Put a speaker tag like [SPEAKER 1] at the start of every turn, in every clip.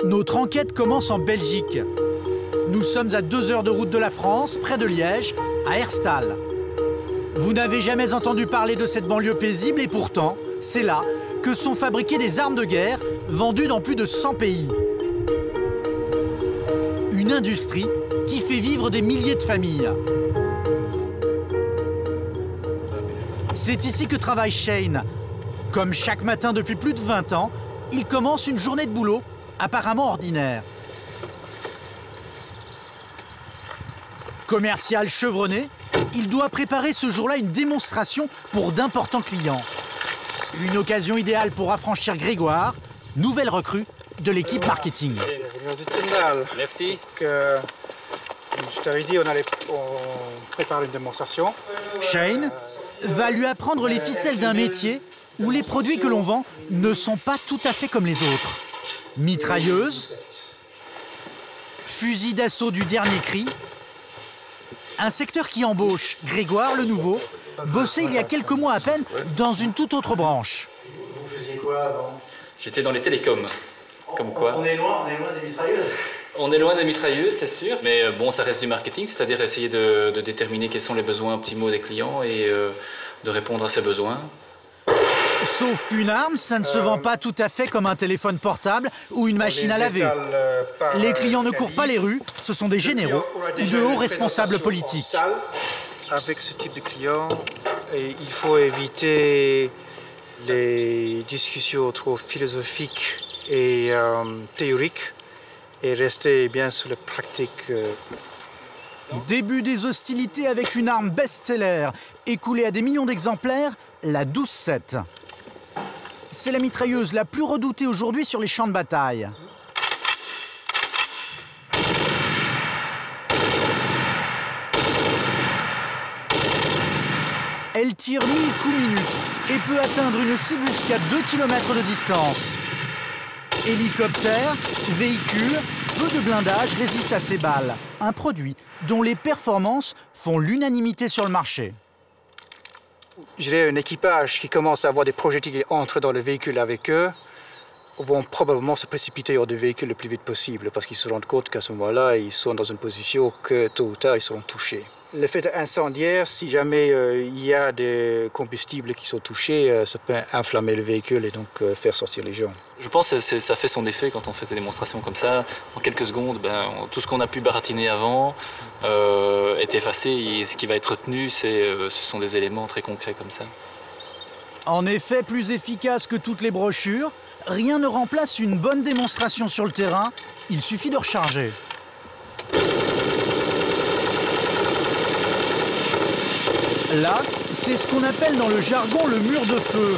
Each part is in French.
[SPEAKER 1] Notre enquête commence en Belgique. Nous sommes à 2 heures de route de la France, près de Liège, à Herstal. Vous n'avez jamais entendu parler de cette banlieue paisible et pourtant, c'est là que sont fabriquées des armes de guerre vendues dans plus de 100 pays. Une industrie qui fait vivre des milliers de familles. C'est ici que travaille Shane. Comme chaque matin depuis plus de 20 ans, il commence une journée de boulot apparemment ordinaire. Commercial chevronné, il doit préparer ce jour-là une démonstration pour d'importants clients. Une occasion idéale pour affranchir Grégoire, nouvelle recrue de l'équipe marketing.
[SPEAKER 2] Merci.
[SPEAKER 3] Je t'avais dit, on prépare une démonstration.
[SPEAKER 1] Shane va lui apprendre les ficelles d'un métier où les produits que l'on vend ne sont pas tout à fait comme les autres. Mitrailleuse, fusil d'assaut du dernier cri, un secteur qui embauche Grégoire le nouveau, bossé il y a quelques mois à peine dans une toute autre branche.
[SPEAKER 3] Vous faisiez quoi avant?
[SPEAKER 2] J'étais dans les télécoms. Comme quoi.
[SPEAKER 3] On est loin des mitrailleuses.
[SPEAKER 2] On est loin des mitrailleuses, c'est sûr. Mais bon, ça reste du marketing, c'est-à-dire essayer de déterminer quels sont les besoins optimaux des clients et de répondre à ces besoins.
[SPEAKER 1] Sauf qu'une arme, ça ne se vend pas tout à fait comme un téléphone portable ou une machine à laver. Les clients ne courent pas les rues, ce sont des généraux ou de hauts responsables politiques.
[SPEAKER 3] Avec ce type de client, il faut éviter les discussions trop philosophiques et théoriques et rester bien sur la pratique.
[SPEAKER 1] Début des hostilités avec une arme best-seller, écoulée à des millions d'exemplaires, la 12-7. C'est la mitrailleuse la plus redoutée aujourd'hui sur les champs de bataille. Elle tire 1000 coups minutes et peut atteindre une cible jusqu'à 2 km de distance. Hélicoptère, véhicule, peu de blindage résistent à ces balles. Un produit dont les performances font l'unanimité sur le marché.
[SPEAKER 3] Je dirais un équipage qui commence à avoir des projectiles qui entrent dans le véhicule avec eux vont probablement se précipiter hors du véhicule le plus vite possible parce qu'ils se rendent compte qu'à ce moment-là, ils sont dans une position que tôt ou tard, ils seront touchés. L'effet incendiaire, si jamais il y a des combustibles qui sont touchés, ça peut inflammer le véhicule et donc faire sortir les gens.
[SPEAKER 2] Je pense que ça fait son effet quand on fait des démonstrations comme ça. En quelques secondes, tout ce qu'on a pu baratiner avant est effacé et ce qui va être retenu, ce sont des éléments très concrets comme ça.
[SPEAKER 1] En effet, plus efficace que toutes les brochures, rien ne remplace une bonne démonstration sur le terrain. Il suffit de recharger. Là, c'est ce qu'on appelle dans le jargon le mur de feu.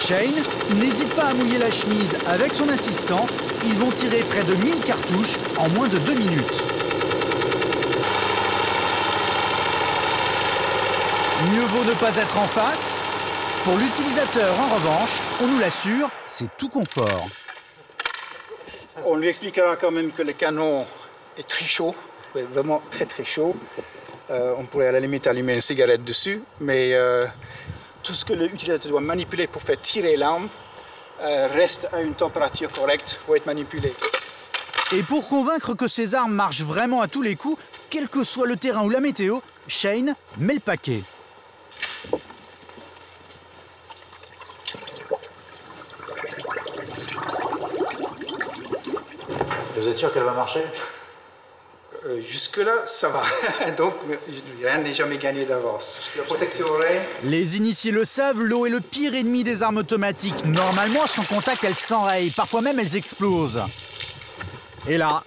[SPEAKER 1] Shane n'hésite pas à mouiller la chemise avec son assistant. Ils vont tirer près de 1000 cartouches en moins de 2 minutes. Mieux vaut ne pas être en face. Pour l'utilisateur, en revanche, on nous l'assure, c'est tout confort.
[SPEAKER 3] On lui expliquera quand même que le canon est très chaud, vraiment très très chaud. On pourrait à la limite allumer une cigarette dessus, mais tout ce que l'utilisateur doit manipuler pour faire tirer l'arme reste à une température correcte pour être manipulé.
[SPEAKER 1] Et pour convaincre que ces armes marchent vraiment à tous les coups, quel que soit le terrain ou la météo, Shane met le paquet.
[SPEAKER 3] Vous êtes sûr qu'elle va marcher? Jusque-là, ça va. Donc, rien n'est jamais gagné d'avance. La protection oreille.
[SPEAKER 1] Les initiés le savent, l'eau est le pire ennemi des armes automatiques. Normalement, à son contact, elles s'enrayent. Parfois même, elles explosent. Et là...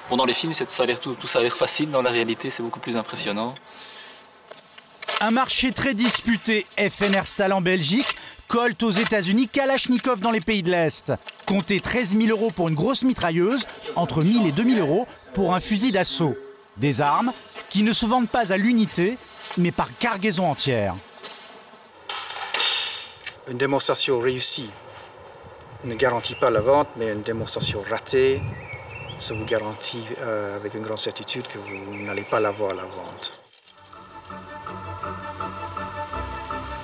[SPEAKER 2] Bon, dans les films, tout ça a l'air facile. Dans la réalité, c'est beaucoup plus impressionnant.
[SPEAKER 1] Un marché très disputé, FN Herstal en Belgique, Colt aux États-Unis, Kalachnikov dans les pays de l'Est. Comptez 13 000 € pour une grosse mitrailleuse, entre 1 000 et 2 000 € pour un fusil d'assaut. Des armes qui ne se vendent pas à l'unité, mais par cargaison entière.
[SPEAKER 3] Une démonstration réussie ne garantit pas la vente, mais une démonstration ratée, ça vous garantit avec une grande certitude que vous n'allez pas l'avoir à la vente.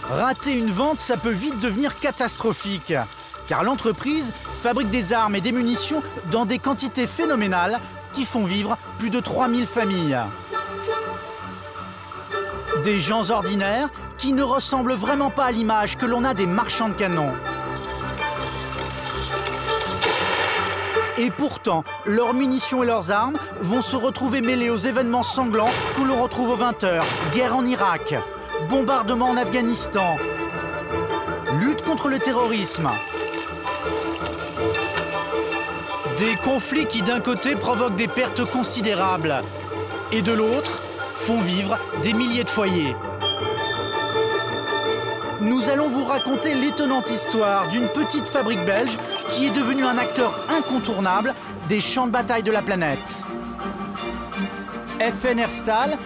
[SPEAKER 1] Rater une vente, ça peut vite devenir catastrophique, car l'entreprise fabrique des armes et des munitions dans des quantités phénoménales qui font vivre plus de 3000 familles. Des gens ordinaires qui ne ressemblent vraiment pas à l'image que l'on a des marchands de canons. Et pourtant, leurs munitions et leurs armes vont se retrouver mêlées aux événements sanglants que l'on retrouve aux 20h. Guerre en Irak, bombardement en Afghanistan, lutte contre le terrorisme. Des conflits qui d'un côté provoquent des pertes considérables et de l'autre font vivre des milliers de foyers. Nous allons vous raconter l'étonnante histoire d'une petite fabrique belge qui est devenue un acteur incontournable des champs de bataille de la planète. FNR Stahl,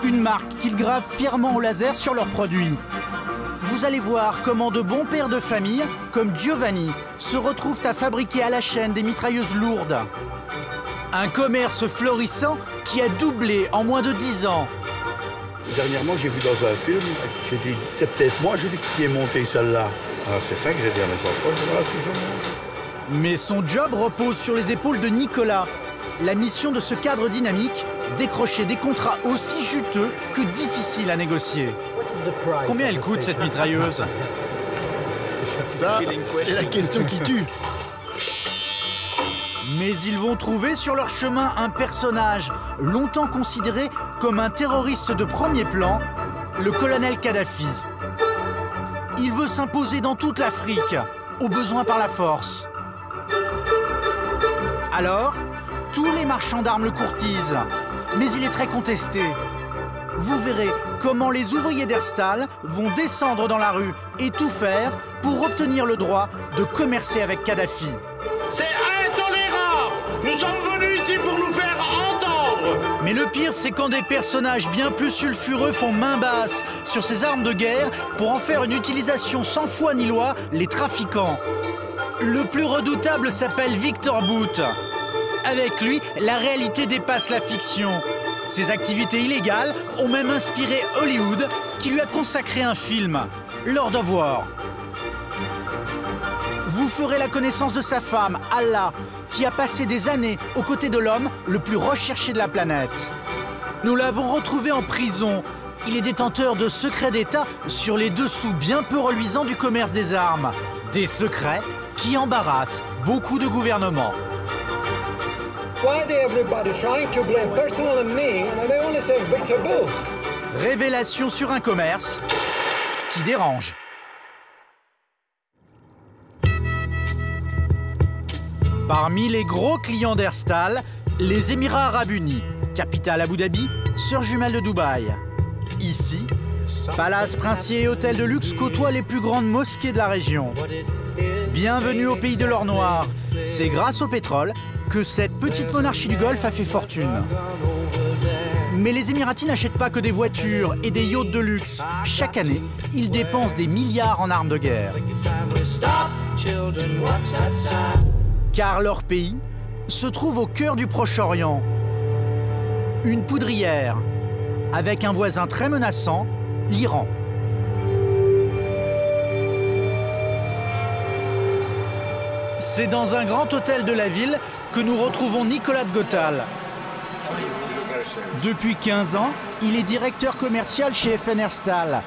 [SPEAKER 1] une marque qu'ils gravent fièrement au laser sur leurs produits. Vous allez voir comment de bons pères de famille, comme Giovanni, se retrouvent à fabriquer à la chaîne des mitrailleuses lourdes. Un commerce florissant qui a doublé en moins de 10 ans.
[SPEAKER 4] Dernièrement, j'ai vu dans un film, j'ai dit, c'est peut-être moi, je dis qui ai monté celle-là. Alors c'est ça que j'ai dit à mes enfants, voilà ce que je mange.
[SPEAKER 1] Mais son job repose sur les épaules de Nicolas. La mission de ce cadre dynamique, décrocher des contrats aussi juteux que difficiles à négocier. Combien elle coûte cette mitrailleuse?
[SPEAKER 5] Ça, c'est la question qui tue.
[SPEAKER 1] Mais ils vont trouver sur leur chemin un personnage longtemps considéré comme un terroriste de premier plan, le colonel Kadhafi. Il veut s'imposer dans toute l'Afrique, au besoin par la force. Alors, tous les marchands d'armes le courtisent, mais il est très contesté. Vous verrez comment les ouvriers d'Herstal vont descendre dans la rue et tout faire pour obtenir le droit de commercer avec Kadhafi.
[SPEAKER 6] C'est intolérable! Nous sommes venus ici pour nous faire entendre!
[SPEAKER 1] Mais le pire, c'est quand des personnages bien plus sulfureux font main basse sur ces armes de guerre pour en faire une utilisation sans foi ni loi, les trafiquants. Le plus redoutable s'appelle Victor Bout. Avec lui, la réalité dépasse la fiction. Ses activités illégales ont même inspiré Hollywood, qui lui a consacré un film, Lord of War. Vous ferez la connaissance de sa femme, Allah, qui a passé des années aux côtés de l'homme le plus recherché de la planète. Nous l'avons retrouvé en prison. Il est détenteur de secrets d'État sur les dessous bien peu reluisants du commerce des armes. Des secrets qui embarrassent beaucoup de gouvernements. Révélation sur un commerce qui dérange. Parmi les gros clients d'Herstal, les Émirats Arabes Unis, capitale Abu Dhabi, sœur jumelle de Dubaï. Ici, palaces princiers et hôtels de luxe côtoient les plus grandes mosquées de la région. Bienvenue au pays de l'or noir. C'est grâce au pétrole que cette petite monarchie du Golfe a fait fortune. Mais les Émiratis n'achètent pas que des voitures et des yachts de luxe. Chaque année, ils dépensent des milliards en armes de guerre. Car leur pays se trouve au cœur du Proche-Orient. Une poudrière, avec un voisin très menaçant, l'Iran. C'est dans un grand hôtel de la ville que nous retrouvons Nicolas de Gottal. Depuis 15 ans, il est directeur commercial chez FNR Stahl.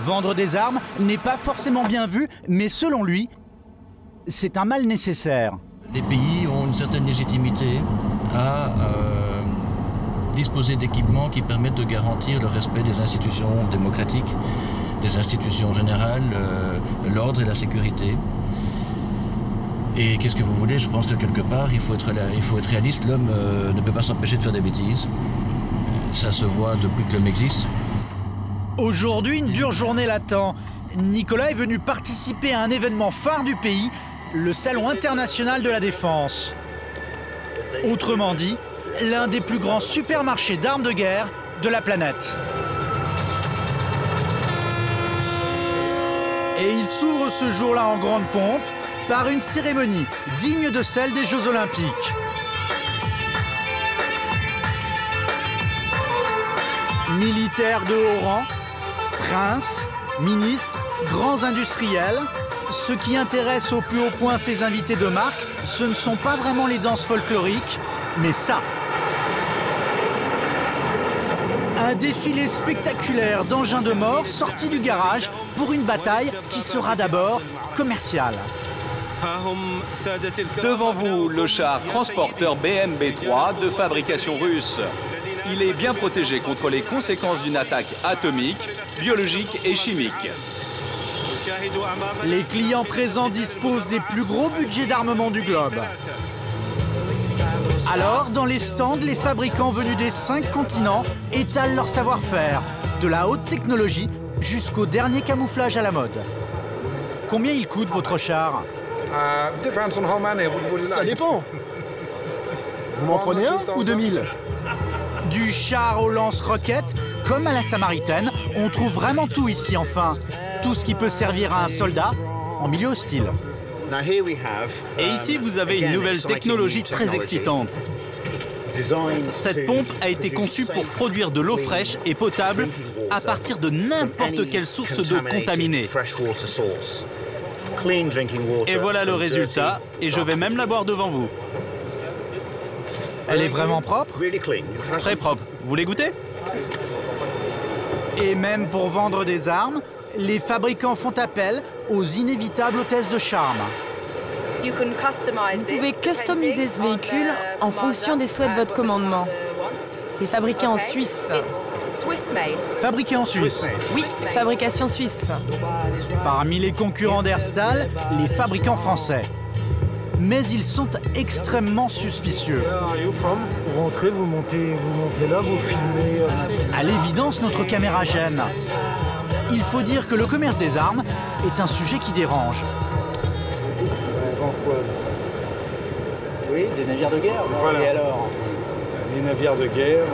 [SPEAKER 1] Vendre des armes n'est pas forcément bien vu, mais selon lui, c'est un mal nécessaire.
[SPEAKER 7] Les pays ont une certaine légitimité à disposer d'équipements qui permettent de garantir le respect des institutions démocratiques, des institutions générales, l'ordre et la sécurité. Et qu'est-ce que vous voulez? Je pense que quelque part, il faut être réaliste. L'homme ne peut pas s'empêcher de faire des bêtises. Ça se voit depuis que l'homme existe.
[SPEAKER 1] Aujourd'hui, une dure journée l'attend. Nicolas est venu participer à un événement phare du pays, le Salon international de la défense. Autrement dit, l'un des plus grands supermarchés d'armes de guerre de la planète. Et il s'ouvre ce jour-là en grande pompe par une cérémonie digne de celle des Jeux Olympiques. Militaires de haut rang, princes, Ministres, grands industriels, ce qui intéresse au plus haut point ces invités de marque, ce ne sont pas vraiment les danses folkloriques, mais ça. Un défilé spectaculaire d'engins de mort sortis du garage pour une bataille qui sera d'abord commerciale.
[SPEAKER 8] Devant vous, le char transporteur BMB-3 de fabrication russe. Il est bien protégé contre les conséquences d'une attaque atomique, biologique et chimique.
[SPEAKER 1] Les clients présents disposent des plus gros budgets d'armement du globe. Alors, dans les stands, les fabricants venus des 5 continents étalent leur savoir-faire, de la haute technologie jusqu'au dernier camouflage à la mode. Combien il coûte votre char?
[SPEAKER 5] Ça dépend. Vous m'en prenez un ou 2000?
[SPEAKER 1] Du char au lance-roquettes, comme à la Samaritaine, on trouve vraiment tout ici enfin. Tout ce qui peut servir à un soldat en milieu hostile.
[SPEAKER 9] Et ici, vous avez une nouvelle technologie très excitante. Cette pompe a été conçue pour produire de l'eau fraîche et potable à partir de n'importe quelle source d'eau contaminée. Et voilà le résultat, et je vais même la boire devant vous.
[SPEAKER 1] Elle est vraiment propre?
[SPEAKER 9] Très propre. Vous voulez goûter?
[SPEAKER 1] Et même pour vendre des armes, les fabricants font appel aux inévitables hôtesses de charme.
[SPEAKER 10] Vous pouvez customiser ce véhicule en fonction des souhaits de votre commandement. C'est fabriqué en Suisse.
[SPEAKER 1] Fabriqué en Suisse?
[SPEAKER 10] Oui, fabrication suisse.
[SPEAKER 1] Parmi les concurrents d'Herstal, les fabricants français. Mais ils sont extrêmement suspicieux.
[SPEAKER 11] Vous rentrez, vous montez là, vous filmez.
[SPEAKER 1] À l'évidence, notre caméra gêne. Il faut dire que le commerce des armes est un sujet qui dérange.
[SPEAKER 11] Oui, des navires de guerre. Voilà. Et alors? Les navires de guerre.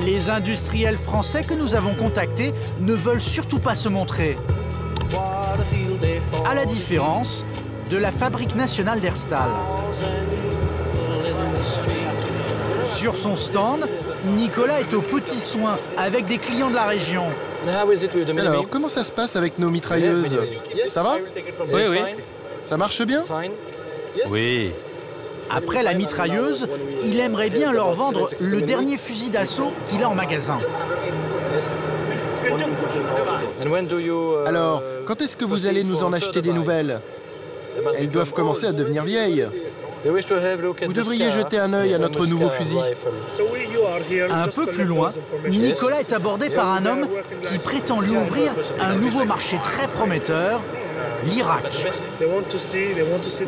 [SPEAKER 1] Les industriels français que nous avons contactés ne veulent surtout pas se montrer. À la différence de la Fabrique nationale d'Herstal. Sur son stand, Nicolas est aux petits soins avec des clients de la région.
[SPEAKER 5] Alors, comment ça se passe avec nos mitrailleuses? Ça va?
[SPEAKER 9] Oui, oui.
[SPEAKER 5] Ça marche bien?
[SPEAKER 9] Oui.
[SPEAKER 1] Après la mitrailleuse, il aimerait bien leur vendre le dernier fusil d'assaut qu'il a en magasin.
[SPEAKER 5] Alors, quand est-ce que vous allez nous en acheter des nouvelles? Elles doivent commencer à devenir vieilles. Vous devriez jeter un œil à notre nouveau fusil.
[SPEAKER 1] Un peu plus loin, Nicolas est abordé par un homme qui prétend lui ouvrir un nouveau marché très prometteur, l'Irak.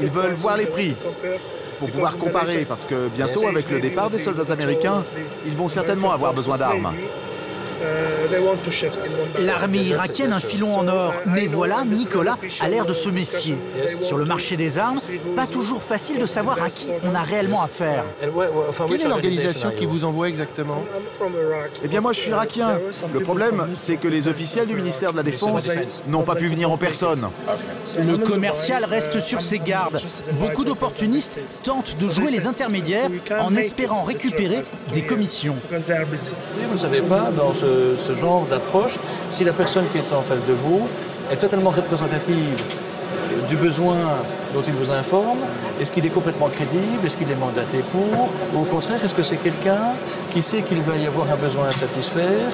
[SPEAKER 12] Ils veulent voir les prix pour pouvoir comparer, parce que bientôt, avec le départ des soldats américains, ils vont certainement avoir besoin d'armes.
[SPEAKER 1] L'armée irakienne a un filon en or, mais voilà, Nicolas a l'air de se méfier. Sur le marché des armes, pas toujours facile de savoir à qui on a réellement affaire.
[SPEAKER 5] Quelle est l'organisation qui vous envoie exactement?
[SPEAKER 12] Eh bien moi je suis irakien. Le problème, c'est que les officiels du ministère de la Défense n'ont pas pu venir en personne.
[SPEAKER 1] Le commercial reste sur ses gardes. Beaucoup d'opportunistes tentent de jouer les intermédiaires en espérant récupérer des commissions.
[SPEAKER 7] Vous ne savez pas, dans ce genre d'approche, si la personne qui est en face de vous est totalement représentative du besoin dont il vous informe, est-ce qu'il est complètement crédible, est-ce qu'il est mandaté pour, ou au contraire, est-ce que c'est quelqu'un qui sait qu'il va y avoir un besoin à satisfaire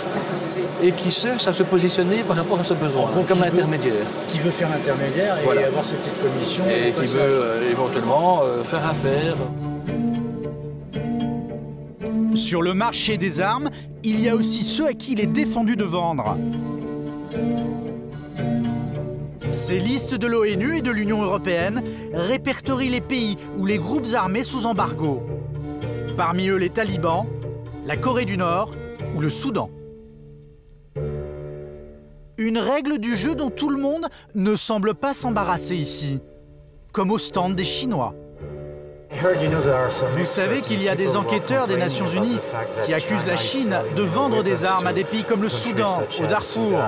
[SPEAKER 7] et qui cherche à se positionner par rapport à ce besoin, comme intermédiaire.
[SPEAKER 11] Qui veut faire l'intermédiaire et voilà, avoir ses petites commissions.
[SPEAKER 7] Et qui veut éventuellement faire affaire.
[SPEAKER 1] Sur le marché des armes, il y a aussi ceux à qui il est défendu de vendre. Ces listes de l'ONU et de l'Union européenne répertorient les pays ou les groupes armés sous embargo. Parmi eux les talibans, la Corée du Nord ou le Soudan. Une règle du jeu dont tout le monde ne semble pas s'embarrasser ici, comme au stand des Chinois. Vous savez qu'il y a des enquêteurs des Nations Unies qui accusent la Chine de vendre des armes à des pays comme le Soudan, au Darfour,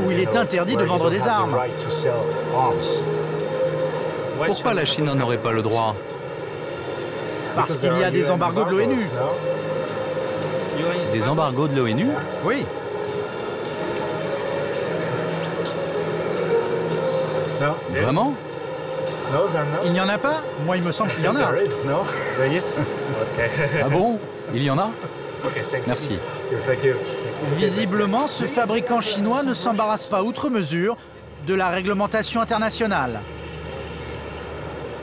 [SPEAKER 1] où il est interdit de vendre des armes.
[SPEAKER 9] Pourquoi la Chine n'en aurait pas le droit?
[SPEAKER 1] Parce qu'il y a des embargos de l'ONU.
[SPEAKER 9] Des embargos de l'ONU?
[SPEAKER 1] Oui.
[SPEAKER 9] Vraiment?
[SPEAKER 1] Il n'y en a pas? Moi, il me semble qu'il y en a.
[SPEAKER 9] Ah bon? Il y en a? Merci.
[SPEAKER 1] Visiblement, ce fabricant chinois ne s'embarrasse pas outre mesure de la réglementation internationale.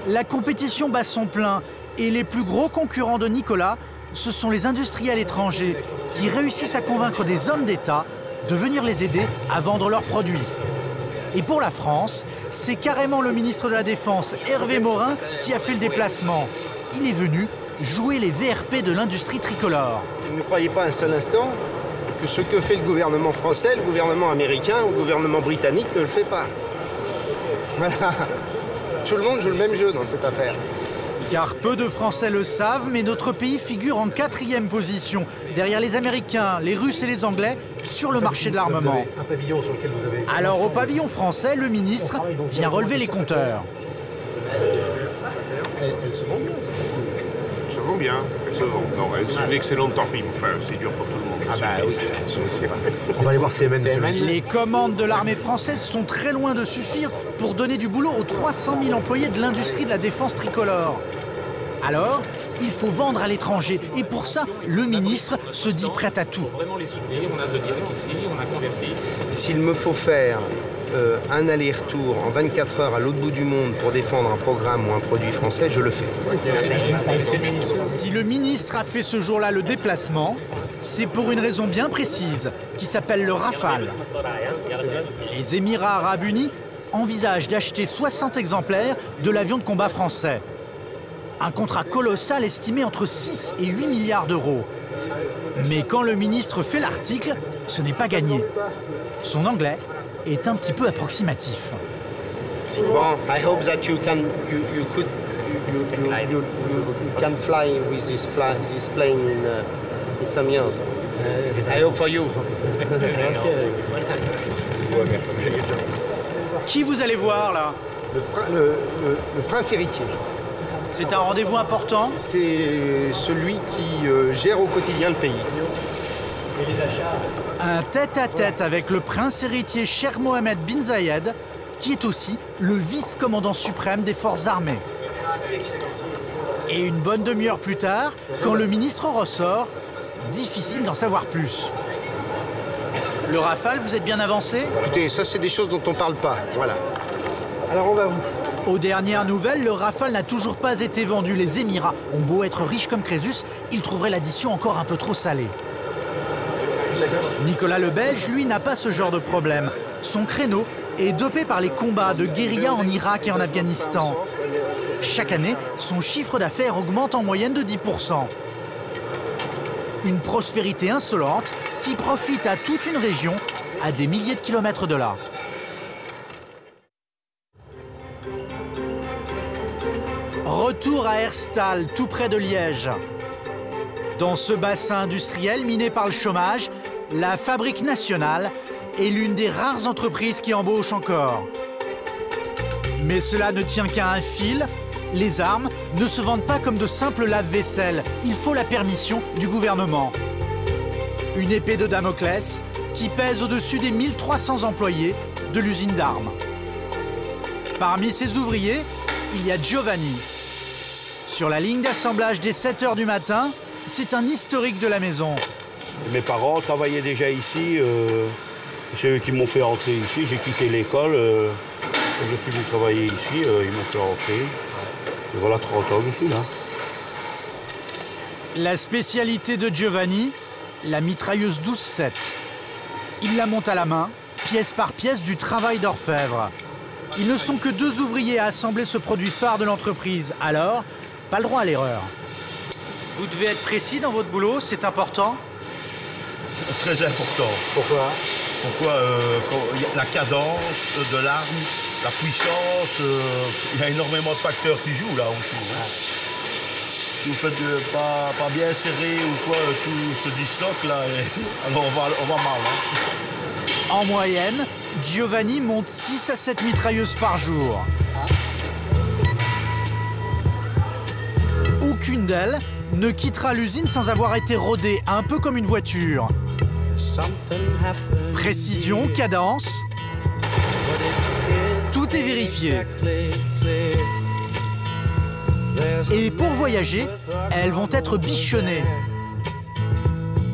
[SPEAKER 1] La compétition bat son plein et les plus gros concurrents de Nicolas, ce sont les industriels étrangers qui réussissent à convaincre des hommes d'État de venir les aider à vendre leurs produits. Et pour la France, c'est carrément le ministre de la Défense, Hervé Morin, qui a fait le déplacement. Il est venu jouer les VRP de l'industrie tricolore.
[SPEAKER 13] Ne croyez pas un seul instant que ce que fait le gouvernement français, le gouvernement américain ou le gouvernement britannique ne le fait pas. Voilà. Tout le monde joue le même jeu dans cette affaire.
[SPEAKER 1] Car peu de Français le savent, mais notre pays figure en 4e position, derrière les Américains, les Russes et les Anglais, sur le marché de l'armement. Alors au pavillon français, le ministre vient relever les compteurs.
[SPEAKER 14] Elle se vend bien, ça. Elle se vend bien, elle se vend. Non, c'est une excellente torpille. Enfin, c'est dur pour tout le monde. Ah bah oui.
[SPEAKER 15] On va aller voir CMN.
[SPEAKER 1] Les commandes de l'armée française sont très loin de suffire pour donner du boulot aux 300 000 employés de l'industrie de la défense tricolore. Alors, il faut vendre à l'étranger. Et pour ça, le ministre se dit prêt à tout.
[SPEAKER 14] Vraiment les soutenir. On a Zodiac ici, on a converti.
[SPEAKER 13] S'il me faut faire un aller-retour en 24 heures à l'autre bout du monde pour défendre un programme ou un produit français, je le fais.
[SPEAKER 1] Si le ministre a fait ce jour-là le déplacement, c'est pour une raison bien précise, qui s'appelle le Rafale. Les Émirats arabes unis envisagent d'acheter 60 exemplaires de l'avion de combat français. Un contrat colossal estimé entre 6 et 8 milliards d'euros. Mais quand le ministre fait l'article, ce n'est pas gagné. Son anglais est un petit peu approximatif.
[SPEAKER 13] Bon, I hope that you can fly with this plane in some years. I hope for you.
[SPEAKER 1] Qui vous allez voir là?
[SPEAKER 13] Le prince héritier.
[SPEAKER 1] C'est un rendez-vous important?
[SPEAKER 13] C'est celui qui gère au quotidien le pays.
[SPEAKER 1] Un tête-à-tête avec le prince héritier Cheikh Mohammed bin Zayed, qui est aussi le vice-commandant suprême des forces armées. Et une bonne demi-heure plus tard, quand le ministre ressort, difficile d'en savoir plus. Le Rafale, vous êtes bien avancé?
[SPEAKER 13] Écoutez, ça c'est des choses dont on parle pas, voilà.
[SPEAKER 1] Alors on va où? Aux dernières nouvelles, le Rafale n'a toujours pas été vendu. Les Émirats ont beau être riches comme Crésus, ils trouveraient l'addition encore un peu trop salée. Nicolas le Belge, lui, n'a pas ce genre de problème. Son créneau est dopé par les combats de guérilla en Irak et en Afghanistan. Chaque année, son chiffre d'affaires augmente en moyenne de 10%. Une prospérité insolente qui profite à toute une région, à des milliers de kilomètres de là. Retour à Herstal, tout près de Liège. Dans ce bassin industriel miné par le chômage, la Fabrique nationale est l'une des rares entreprises qui embauchent encore. Mais cela ne tient qu'à un fil. Les armes ne se vendent pas comme de simples lave-vaisselle. Il faut la permission du gouvernement. Une épée de Damoclès qui pèse au-dessus des 1300 employés de l'usine d'armes. Parmi ces ouvriers, il y a Giovanni. Sur la ligne d'assemblage dès 7 h du matin, c'est un historique de la maison.
[SPEAKER 4] Mes parents travaillaient déjà ici. C'est eux qui m'ont fait entrer ici. J'ai quitté l'école. Je suis venu travailler ici. Ils m'ont fait entrer. Et voilà 30 ans que je suis là.
[SPEAKER 1] La spécialité de Giovanni, la mitrailleuse 12-7. Il la monte à la main, pièce par pièce, du travail d'orfèvre. Ils ne sont que 2 ouvriers à assembler ce produit phare de l'entreprise. Alors, pas le droit à l'erreur. Vous devez être précis dans votre boulot, c'est important?
[SPEAKER 4] Très important.
[SPEAKER 15] Pourquoi?
[SPEAKER 4] La cadence de l'arme, la puissance, il y a énormément de facteurs qui jouent là autour. Hein. Si vous faites pas bien serré ou quoi, tout se disloque là, alors on va mal. Hein.
[SPEAKER 1] En moyenne, Giovanni monte 6 à 7 mitrailleuses par jour. Où Aucune d'elles ne quittera l'usine sans avoir été rodée, un peu comme une voiture. Précision, cadence, tout est vérifié. Et pour voyager, elles vont être bichonnées,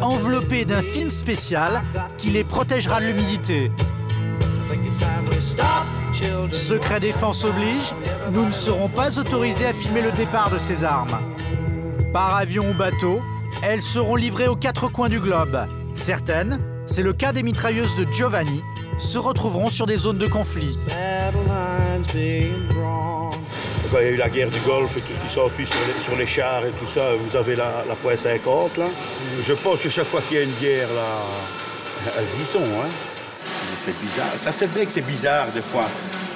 [SPEAKER 1] enveloppées d'un film spécial qui les protégera de l'humidité. Secret défense oblige, nous ne serons pas autorisés à filmer le départ de ces armes. Par avion ou bateau, elles seront livrées aux quatre coins du globe. Certaines, c'est le cas des mitrailleuses de Giovanni, se retrouveront sur des zones de conflit.
[SPEAKER 4] Quand il y a eu la guerre du Golfe et tout ce qui s'enfuit sur les chars et tout ça, vous avez la .50 là. Je pense que chaque fois qu'il y a une guerre là, elles y sont. Hein. C'est bizarre. Ça c'est vrai que c'est bizarre des fois.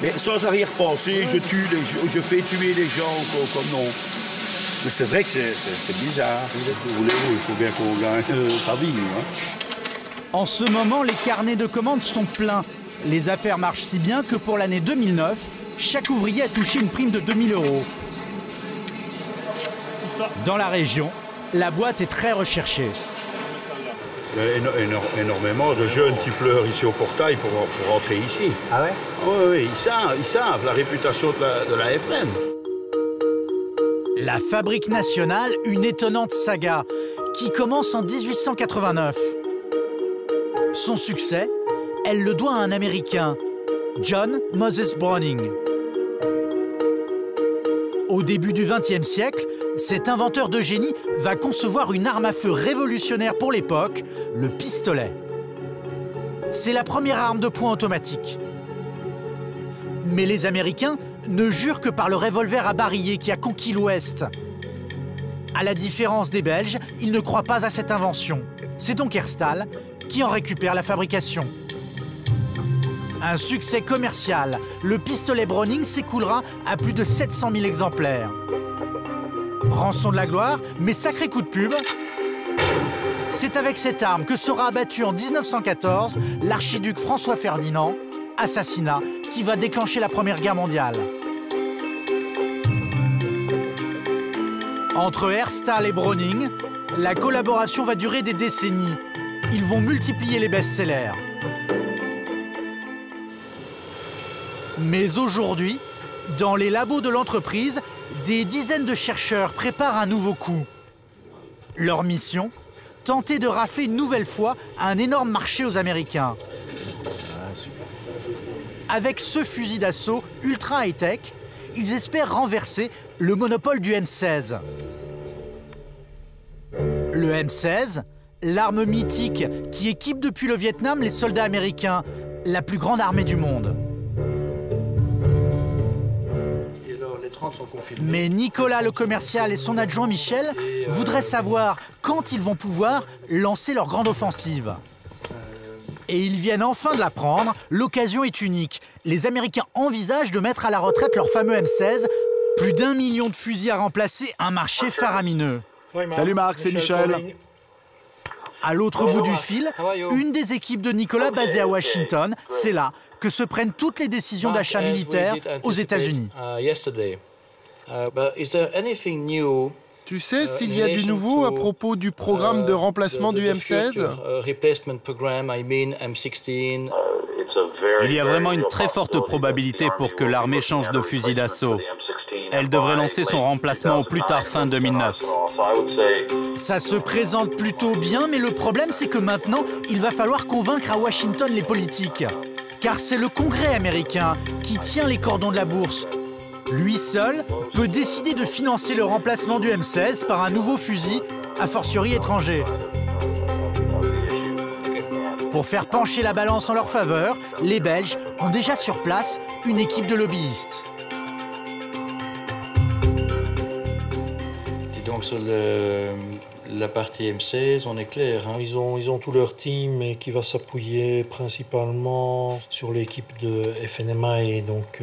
[SPEAKER 4] Mais sans arrière-pensée, je fais tuer les gens comme non. Mais c'est vrai que c'est bizarre. Il faut bien qu'on gagne sa vie. Hein.
[SPEAKER 1] En ce moment, les carnets de commandes sont pleins. Les affaires marchent si bien que pour l'année 2009, chaque ouvrier a touché une prime de 2 000 €. Dans la région, la boîte est très recherchée.
[SPEAKER 4] Il y a énormément de jeunes qui pleurent ici au portail pour rentrer ici.
[SPEAKER 3] Ah ouais?
[SPEAKER 4] Oui, ils savent la réputation de la FN.
[SPEAKER 1] La Fabrique nationale, une étonnante saga qui commence en 1889. Son succès, elle le doit à un Américain, John Moses Browning. Au début du XXe siècle, cet inventeur de génie va concevoir une arme à feu révolutionnaire pour l'époque, le pistolet. C'est la première arme de poing automatique. Mais les Américains ne jurent que par le revolver à barillet qui a conquis l'Ouest. À la différence des Belges, ils ne croient pas à cette invention. C'est donc Herstal qui en récupère la fabrication. Un succès commercial, le pistolet Browning s'écoulera à plus de 700 000 exemplaires. Rançon de la gloire, mais sacré coup de pub. C'est avec cette arme que sera abattu en 1914 l'archiduc François Ferdinand, assassinat qui va déclencher la Première Guerre mondiale. Entre Herstal et Browning, la collaboration va durer des décennies. Ils vont multiplier les best-sellers. Mais aujourd'hui, dans les labos de l'entreprise, des dizaines de chercheurs préparent un nouveau coup. Leur mission, tenter de rafler une nouvelle fois un énorme marché aux Américains. Avec ce fusil d'assaut ultra high-tech, ils espèrent renverser le monopole du M16. Le M16, l'arme mythique qui équipe depuis le Vietnam les soldats américains, la plus grande armée du monde. Mais Nicolas le commercial et son adjoint Michel voudraient savoir quand ils vont pouvoir lancer leur grande offensive. Et ils viennent enfin de l'apprendre, l'occasion est unique. Les Américains envisagent de mettre à la retraite leur fameux M16. Plus d'1 million de fusils à remplacer, un marché faramineux.
[SPEAKER 12] Salut Marc, c'est Michel.
[SPEAKER 1] À l'autre bout du fil, une des équipes de Nicolas basée à Washington, c'est là que se prennent toutes les décisions d'achat militaire aux États-Unis.
[SPEAKER 5] Tu sais s'il y a du nouveau à propos du programme de remplacement du M16?
[SPEAKER 9] Il y a vraiment une très forte probabilité pour que l'armée change de fusil d'assaut. Elle devrait lancer son remplacement au plus tard fin 2009.
[SPEAKER 1] Ça se présente plutôt bien, mais le problème c'est que maintenant, il va falloir convaincre à Washington les politiques. Car c'est le Congrès américain qui tient les cordons de la bourse. Lui seul peut décider de financer le remplacement du M16 par un nouveau fusil, a fortiori étranger. Pour faire pencher la balance en leur faveur, les Belges ont déjà sur place une équipe de lobbyistes.
[SPEAKER 15] Donc sur la partie M16, on est clair, hein. Ils ont tout leur team qui va s'appuyer principalement sur l'équipe de FNMA et donc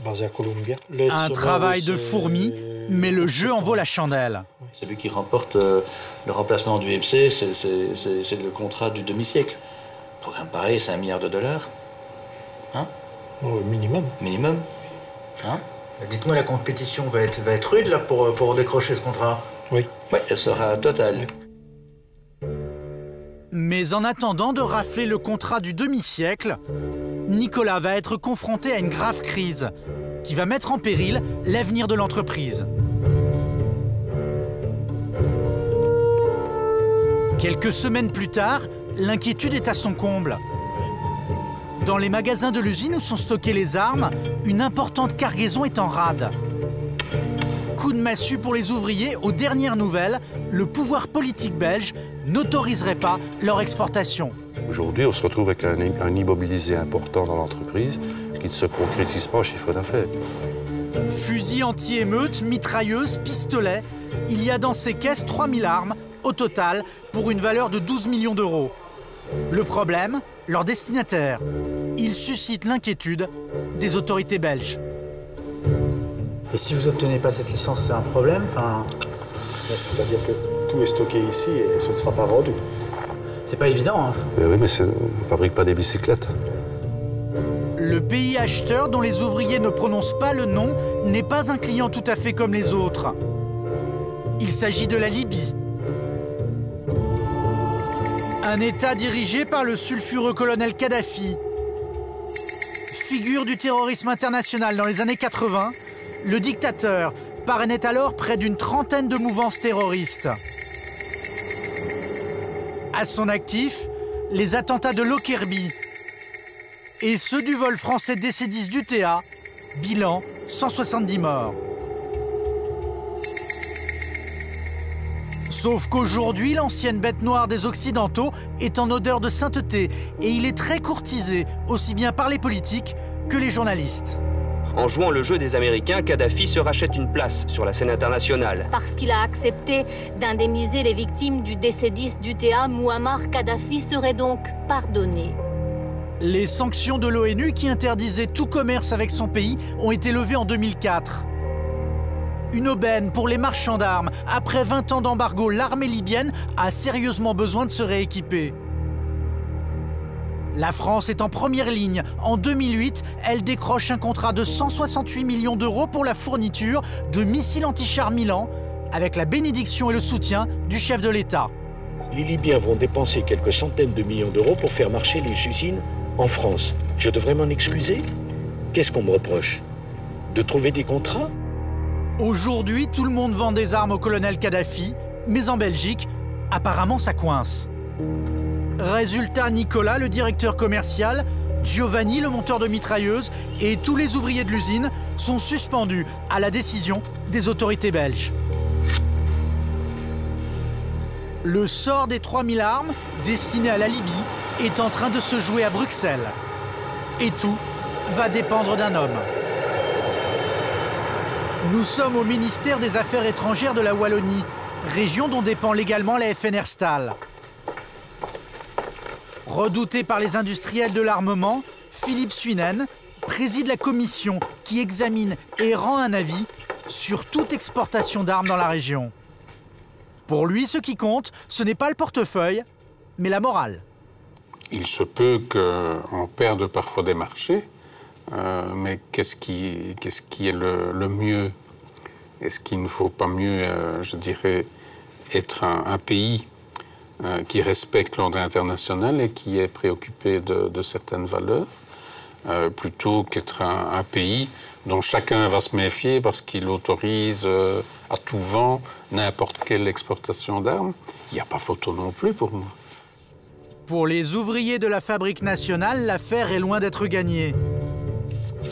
[SPEAKER 15] basée à Columbia.
[SPEAKER 1] Un travail de fourmi, mais le jeu en vaut la chandelle.
[SPEAKER 2] Celui qui remporte le remplacement du MC, c'est le contrat du demi-siècle. Un programme pareil, c'est $1 milliard. Hein?
[SPEAKER 15] Oui, minimum.
[SPEAKER 2] Minimum. Hein?
[SPEAKER 16] Dites-moi, la compétition va être rude là, pour décrocher ce contrat?
[SPEAKER 15] Oui, elle sera totale.
[SPEAKER 1] Mais en attendant de rafler le contrat du demi-siècle, Nicolas va être confronté à une grave crise qui va mettre en péril l'avenir de l'entreprise. Quelques semaines plus tard, l'inquiétude est à son comble. Dans les magasins de l'usine où sont stockées les armes, une importante cargaison est en rade. Coup de massue pour les ouvriers, aux dernières nouvelles, le pouvoir politique belge n'autoriserait pas leur exportation.
[SPEAKER 17] Aujourd'hui, on se retrouve avec un immobilisé important dans l'entreprise qui ne se concrétise pas en chiffre d'affaires.
[SPEAKER 1] Fusils anti-émeutes, mitrailleuses, pistolets, il y a dans ces caisses 3000 armes au total pour une valeur de 12 millions d'euros. Le problème, leur destinataire. Ils suscitent l'inquiétude des autorités belges.
[SPEAKER 16] Et si vous n'obtenez pas cette licence, c'est un problème?
[SPEAKER 18] C'est-à-dire que tout est stocké ici et ce ne sera pas vendu.
[SPEAKER 16] C'est pas évident, hein.
[SPEAKER 17] Oui, mais on ne fabrique pas des bicyclettes.
[SPEAKER 1] Le pays acheteur, dont les ouvriers ne prononcent pas le nom, n'est pas un client tout à fait comme les autres. Il s'agit de la Libye. Un État dirigé par le sulfureux colonel Kadhafi. Figure du terrorisme international dans les années 80, le dictateur parrainait alors près d'une trentaine de mouvances terroristes. À son actif, les attentats de Lockerbie et ceux du vol français DC-10 d'UTA, bilan 170 morts. Sauf qu'aujourd'hui, l'ancienne bête noire des Occidentaux est en odeur de sainteté et il est très courtisé, aussi bien par les politiques que les journalistes.
[SPEAKER 19] En jouant le jeu des Américains, Kadhafi se rachète une place sur la scène internationale.
[SPEAKER 20] Parce qu'il a accepté d'indemniser les victimes du DC-10 d'UTA, Mouammar Kadhafi serait donc pardonné.
[SPEAKER 1] Les sanctions de l'ONU qui interdisaient tout commerce avec son pays ont été levées en 2004. Une aubaine pour les marchands d'armes. Après 20 ans d'embargo, l'armée libyenne a sérieusement besoin de se rééquiper. La France est en première ligne. En 2008, elle décroche un contrat de 168 millions d'euros pour la fourniture de missiles anti-chars Milan, avec la bénédiction et le soutien du chef de l'État.
[SPEAKER 21] Les Libyens vont dépenser quelques centaines de millions d'euros pour faire marcher les usines en France. Je devrais m'en excuser? Qu'est-ce qu'on me reproche? De trouver des contrats?
[SPEAKER 1] Aujourd'hui, tout le monde vend des armes au colonel Kadhafi, mais en Belgique, apparemment ça coince. Résultat, Nicolas, le directeur commercial, Giovanni, le monteur de mitrailleuses, et tous les ouvriers de l'usine sont suspendus à la décision des autorités belges. Le sort des 3000 armes destinées à la Libye est en train de se jouer à Bruxelles. Et tout va dépendre d'un homme. Nous sommes au ministère des Affaires étrangères de la Wallonie, région dont dépend légalement la FN Herstal. Redouté par les industriels de l'armement, Philippe Suinen préside la commission qui examine et rend un avis sur toute exportation d'armes dans la région. Pour lui, ce qui compte, ce n'est pas le portefeuille, mais la morale.
[SPEAKER 22] Il se peut qu'on perde parfois des marchés, mais qu'est-ce qui est le mieux? Est-ce qu'il ne faut pas mieux, je dirais, être un pays qui respecte l'ordre international et qui est préoccupé de certaines valeurs, plutôt qu'être un pays dont chacun va se méfier parce qu'il autorise à tout vent n'importe quelle exportation d'armes? Il n'y a pas photo non plus pour moi.
[SPEAKER 1] Pour les ouvriers de la fabrique nationale, l'affaire est loin d'être gagnée.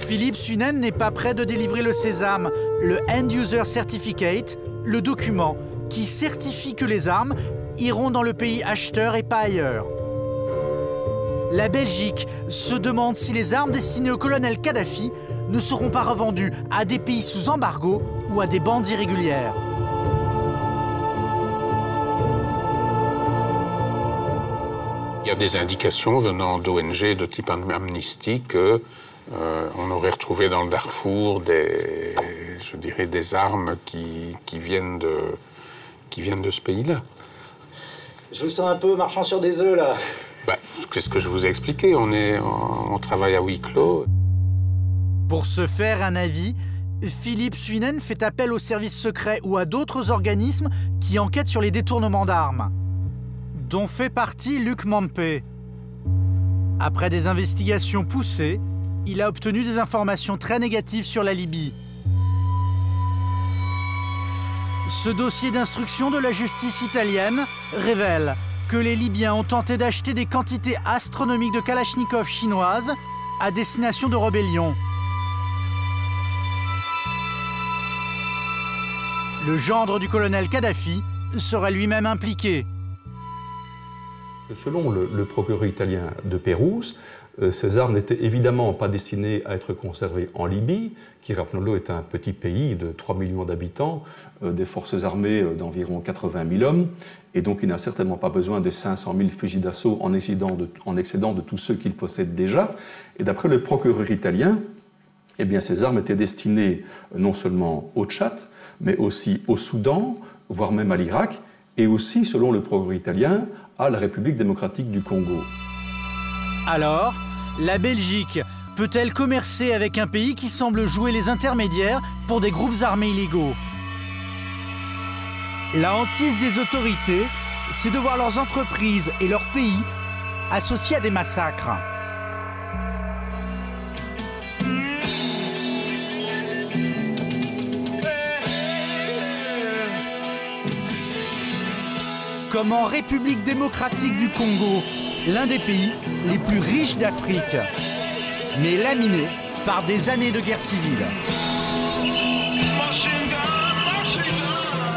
[SPEAKER 1] Philippe Suinen n'est pas prêt de délivrer le Sésame, le End User Certificate, le document qui certifie que les armes iront dans le pays acheteur et pas ailleurs. La Belgique se demande si les armes destinées au colonel Kadhafi ne seront pas revendues à des pays sous embargo ou à des bandes irrégulières.
[SPEAKER 22] Il y a des indications venant d'ONG de type Amnesty que on aurait retrouvé dans le Darfour des armes qui viennent de ce pays-là.
[SPEAKER 16] Je vous sens un peu marchand sur des œufs, là.
[SPEAKER 22] C'est ce que je vous ai expliqué. On travaille à huis clos.
[SPEAKER 1] Pour se faire un avis, Philippe Suinen fait appel aux services secrets ou à d'autres organismes qui enquêtent sur les détournements d'armes, dont fait partie Luc Mampé. Après des investigations poussées, il a obtenu des informations très négatives sur la Libye. Ce dossier d'instruction de la justice italienne révèle que les Libyens ont tenté d'acheter des quantités astronomiques de Kalachnikov chinoises à destination de rébellions. Le gendre du colonel Kadhafi serait lui-même impliqué.
[SPEAKER 6] Selon le procureur italien de Pérouse, ces armes n'étaient évidemment pas destinées à être conservées en Libye, qui, rappelons-le, est un petit pays de 3 millions d'habitants, des forces armées d'environ 80 000 hommes, et donc il n'a certainement pas besoin de 500 000 fusils d'assaut en excédant de tous ceux qu'il possède déjà. Et d'après le procureur italien, eh bien, ces armes étaient destinées non seulement au Tchad, mais aussi au Soudan, voire même à l'Irak, et aussi, selon le procureur italien, à la République démocratique du Congo.
[SPEAKER 1] Alors, la Belgique peut-elle commercer avec un pays qui semble jouer les intermédiaires pour des groupes armés illégaux? La hantise des autorités, c'est de voir leurs entreprises et leurs pays associés à des massacres. Comme en République démocratique du Congo, l'un des pays les plus riches d'Afrique, mais laminé par des années de guerre civile.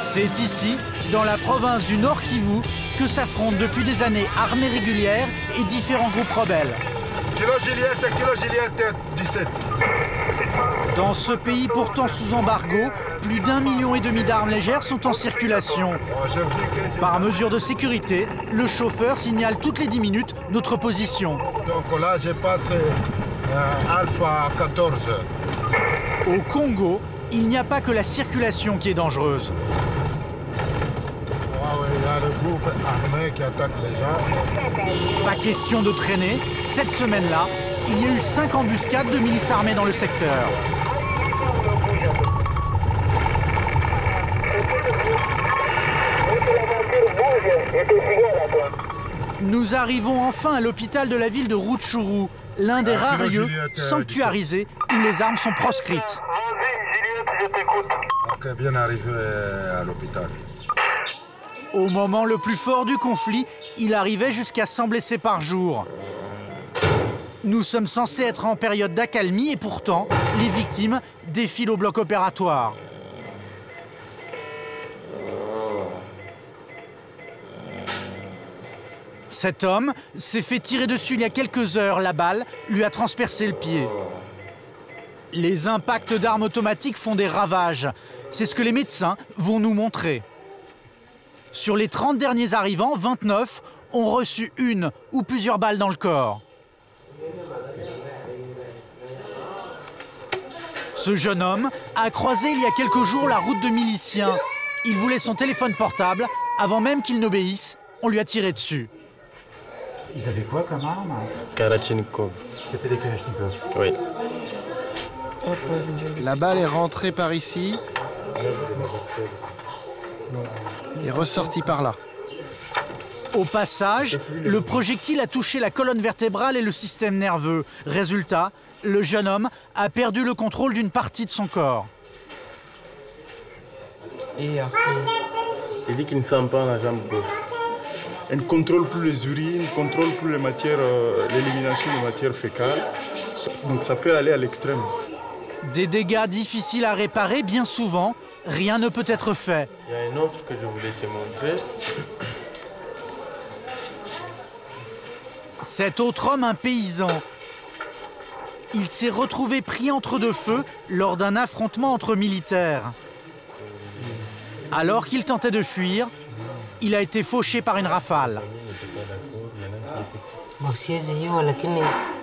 [SPEAKER 1] C'est ici, dans la province du Nord Kivu, que s'affrontent depuis des années armées régulières et différents groupes rebelles. Dans ce pays pourtant sous embargo, plus d'1,5 million d'armes légères sont en circulation. Par mesure de sécurité, le chauffeur signale toutes les 10 minutes notre position.
[SPEAKER 8] Donc là, je passe Alpha 14.
[SPEAKER 1] Au Congo, il n'y a pas que la circulation qui est dangereuse.
[SPEAKER 8] Il y a le groupe armé qui attaque les gens.
[SPEAKER 1] Pas question de traîner. Cette semaine-là, il y a eu 5 embuscades de milices armées dans le secteur. Nous arrivons enfin à l'hôpital de la ville de Rutshuru, l'un des rares lieux sanctuarisés où les armes sont proscrites.
[SPEAKER 8] Ok, bien arrivé à l'hôpital.
[SPEAKER 1] Au moment le plus fort du conflit, il arrivait jusqu'à 100 blessés par jour. Nous sommes censés être en période d'accalmie et pourtant, les victimes défilent au bloc opératoire. Cet homme s'est fait tirer dessus il y a quelques heures. La balle lui a transpercé le pied. Les impacts d'armes automatiques font des ravages. C'est ce que les médecins vont nous montrer. Sur les 30 derniers arrivants, 29 ont reçu une ou plusieurs balles dans le corps. Ce jeune homme a croisé il y a quelques jours la route de miliciens. Il voulait son téléphone portable. Avant même qu'il n'obéisse, on lui a tiré dessus.
[SPEAKER 16] Ils avaient quoi comme arme?
[SPEAKER 23] Kalachnikov.
[SPEAKER 16] C'était des Kalachnikov?
[SPEAKER 23] Oui.
[SPEAKER 5] La balle est rentrée par ici et ressortie par là.
[SPEAKER 1] Au passage, le projectile a touché la colonne vertébrale et le système nerveux. Résultat, le jeune homme a perdu le contrôle d'une partie de son corps.
[SPEAKER 23] Il dit qu'il ne sent pas la jambe gauche.
[SPEAKER 18] Elle ne contrôle plus les urines, ne contrôle plus les matières, l'élimination des matières fécales. Donc ça peut aller à l'extrême.
[SPEAKER 1] Des dégâts difficiles à réparer, bien souvent, rien ne peut être fait.
[SPEAKER 23] Il y a un autre que je voulais te montrer.
[SPEAKER 1] Cet autre homme, un paysan. Il s'est retrouvé pris entre deux feux lors d'un affrontement entre militaires. Alors qu'il tentait de fuir, il a été fauché par une rafale.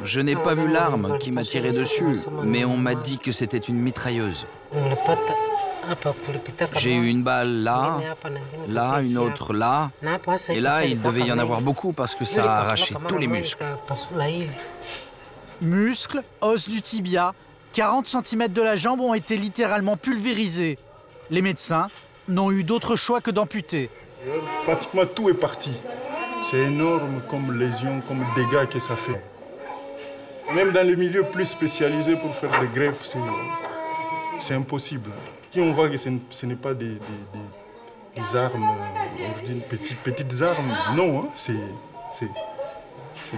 [SPEAKER 24] Je n'ai pas vu l'arme qui m'a tiré dessus, mais on m'a dit que c'était une mitrailleuse. J'ai eu une balle là, là, une autre là, et là, il devait y en avoir beaucoup parce que ça a arraché tous les muscles.
[SPEAKER 1] Muscles, os du tibia, 40 cm de la jambe ont été littéralement pulvérisés. Les médecins n'ont eu d'autre choix que d'amputer.
[SPEAKER 18] Pratiquement tout est parti. C'est énorme comme lésion, comme dégâts que ça fait. Même dans les milieux plus spécialisés pour faire des greffes, c'est impossible. Si on voit que ce n'est pas des armes, on dit petites armes, non, hein, c'est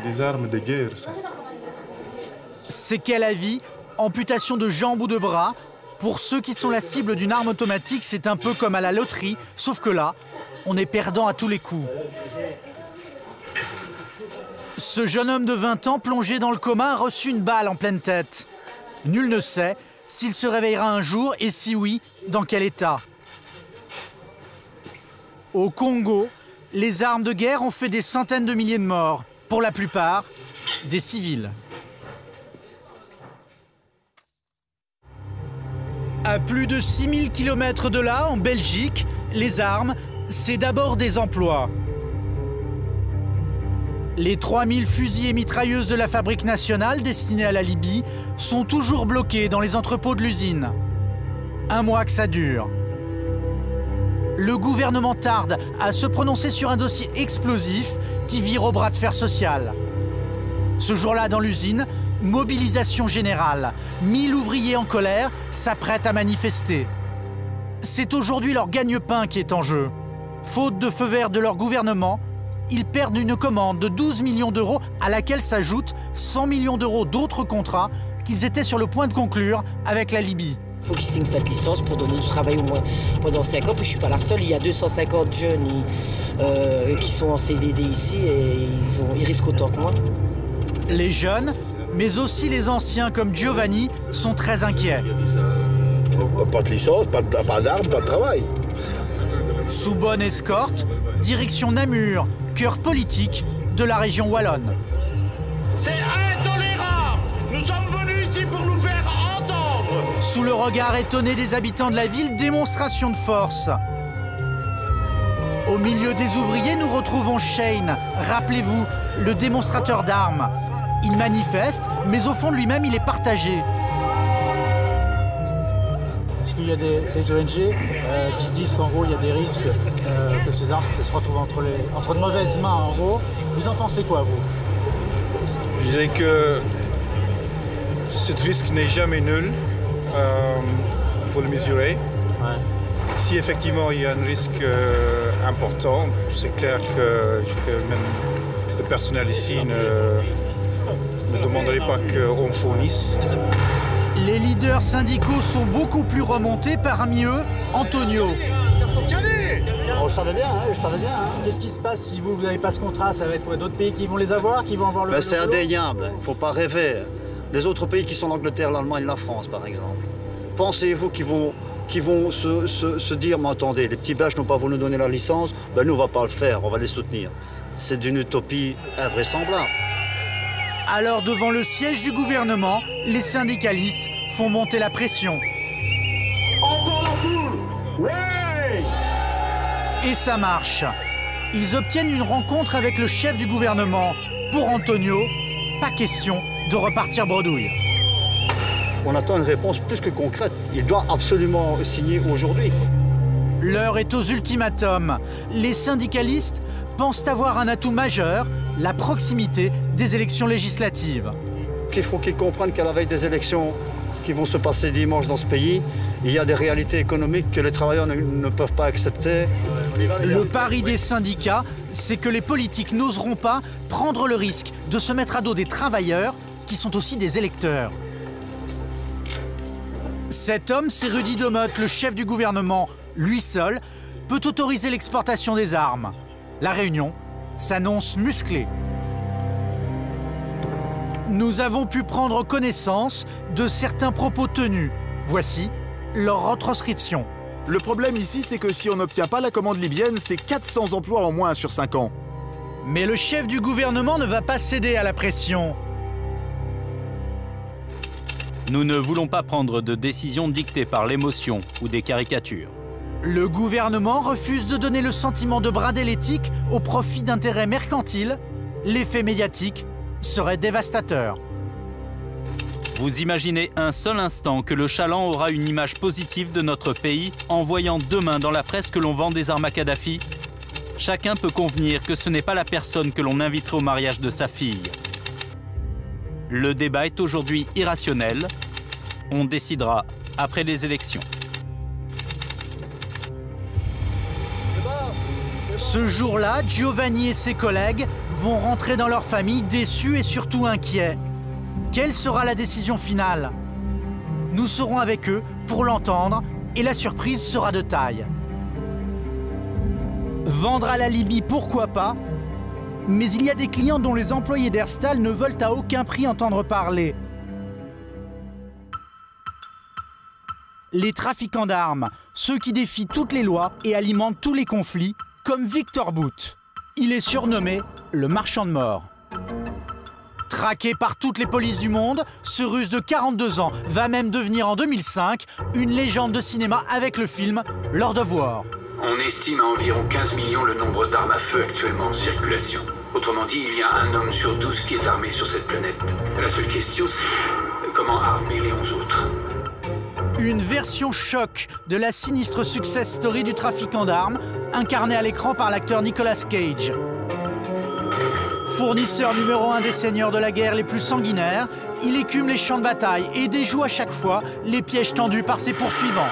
[SPEAKER 18] des armes de guerre, ça.
[SPEAKER 1] Séquelles à vie, amputation de jambes ou de bras. Pour ceux qui sont la cible d'une arme automatique, c'est un peu comme à la loterie, sauf que là, on est perdant à tous les coups. Ce jeune homme de 20 ans, plongé dans le coma, a reçu une balle en pleine tête. Nul ne sait s'il se réveillera un jour et si oui, dans quel état. Au Congo, les armes de guerre ont fait des centaines de milliers de morts, pour la plupart des civils. À plus de 6000 km de là, en Belgique, les armes, c'est d'abord des emplois. Les 3000 fusils et mitrailleuses de la fabrique nationale destinés à la Libye sont toujours bloqués dans les entrepôts de l'usine. Un mois que ça dure. Le gouvernement tarde à se prononcer sur un dossier explosif qui vire au bras de fer social. Ce jour-là, dans l'usine, mobilisation générale. 1000 ouvriers en colère s'apprêtent à manifester. C'est aujourd'hui leur gagne-pain qui est en jeu. Faute de feu vert de leur gouvernement, ils perdent une commande de 12 millions d'euros à laquelle s'ajoutent 100 millions d'euros d'autres contrats qu'ils étaient sur le point de conclure avec la Libye.
[SPEAKER 7] Il faut qu'ils signent cette licence pour donner du travail au moins pendant 5 ans. Puis je ne suis pas la seule, il y a 250 jeunes qui sont en CDD ici et ils risquent autant que moi.
[SPEAKER 1] Les jeunes, mais aussi les anciens comme Giovanni, sont très inquiets.
[SPEAKER 4] Pas de licence, pas d'armes, pas de travail.
[SPEAKER 1] Sous bonne escorte, direction Namur, cœur politique de la région wallonne.
[SPEAKER 10] C'est intolérable! Nous sommes venus ici pour nous faire entendre!
[SPEAKER 1] Sous le regard étonné des habitants de la ville, démonstration de force. Au milieu des ouvriers, nous retrouvons Shane, rappelez-vous, le démonstrateur d'armes. Il manifeste, mais au fond de lui-même, il est partagé.
[SPEAKER 16] Est-ce qu'il y a des ONG qui disent qu'en gros, il y a des risques que ces armes se retrouvent entre de mauvaises mains, en gros. Vous en pensez quoi, vous?
[SPEAKER 3] Je dirais que ce risque n'est jamais nul. Il faut le mesurer.
[SPEAKER 16] Ouais.
[SPEAKER 3] Si effectivement il y a un risque important, c'est clair que même le personnel ici ne demanderait pas qu'on fournisse.
[SPEAKER 1] Les leaders syndicaux sont beaucoup plus remontés, parmi eux, Antonio.
[SPEAKER 16] On le savait bien, hein, je le savais bien. Hein. Qu'est-ce qui se passe si vous n'avez pas ce contrat? Ça va être quoi? D'autres pays qui vont les avoir, qui vont avoir le...
[SPEAKER 11] C'est indéniable, il ne faut pas rêver. Les autres pays qui sont l'Angleterre, l'Allemagne, la France, par exemple. Pensez-vous qu'ils vont se dire, mais attendez, les petits Belges n'ont pas voulu nous donner la licence, ben nous on ne va pas le faire, on va les soutenir. C'est d'une utopie invraisemblable.
[SPEAKER 1] Alors devant le siège du gouvernement, les syndicalistes font monter la pression.
[SPEAKER 10] Encore la foule! Ouais!
[SPEAKER 1] Et ça marche. Ils obtiennent une rencontre avec le chef du gouvernement. Pour Antonio, pas question de repartir bredouille.
[SPEAKER 11] On attend une réponse plus que concrète. Il doit absolument signer aujourd'hui.
[SPEAKER 1] L'heure est aux ultimatums. Les syndicalistes pensent avoir un atout majeur, la proximité des élections législatives.
[SPEAKER 11] Il faut qu'ils comprennent qu'à la veille des élections qui vont se passer dimanche dans ce pays, il y a des réalités économiques que les travailleurs ne peuvent pas accepter.
[SPEAKER 1] Le pari des syndicats, c'est que les politiques n'oseront pas prendre le risque de se mettre à dos des travailleurs qui sont aussi des électeurs. Cet homme, c'est Rudy Demotte, le chef du gouvernement. Lui seul peut autoriser l'exportation des armes. La réunion s'annonce musclée. Nous avons pu prendre connaissance de certains propos tenus. Voici leur retranscription.
[SPEAKER 12] Le problème ici, c'est que si on n'obtient pas la commande libyenne, c'est 400 emplois en moins sur 5 ans.
[SPEAKER 1] Mais le chef du gouvernement ne va pas céder à la pression.
[SPEAKER 9] Nous ne voulons pas prendre de décisions dictées par l'émotion ou des caricatures.
[SPEAKER 1] Le gouvernement refuse de donner le sentiment de brader l'éthique au profit d'intérêts mercantiles. L'effet médiatique serait dévastateur.
[SPEAKER 9] Vous imaginez un seul instant que le chaland aura une image positive de notre pays en voyant demain dans la presse que l'on vend des armes à Kadhafi? Chacun peut convenir que ce n'est pas la personne que l'on inviterait au mariage de sa fille. Le débat est aujourd'hui irrationnel. On décidera après les élections.
[SPEAKER 1] Ce jour-là, Giovanni et ses collègues vont rentrer dans leur famille déçus et surtout inquiets. Quelle sera la décision finale? Nous serons avec eux pour l'entendre et la surprise sera de taille. Vendre à la Libye, pourquoi pas? Mais il y a des clients dont les employés d'Herstal ne veulent à aucun prix entendre parler. Les trafiquants d'armes, ceux qui défient toutes les lois et alimentent tous les conflits, comme Victor Bout. Il est surnommé le marchand de mort. Traqué par toutes les polices du monde, ce Russe de 42 ans va même devenir en 2005 une légende de cinéma avec le film Lord of War.
[SPEAKER 2] On estime à environ 15 millions le nombre d'armes à feu actuellement en circulation. Autrement dit, il y a un homme sur 12 qui est armé sur cette planète. La seule question, c'est comment armer les 11 autres.
[SPEAKER 1] Une version choc de la sinistre success story du trafiquant d'armes, incarné à l'écran par l'acteur Nicolas Cage. Fournisseur numéro 1 des seigneurs de la guerre les plus sanguinaires, il écume les champs de bataille et déjoue à chaque fois les pièges tendus par ses poursuivants.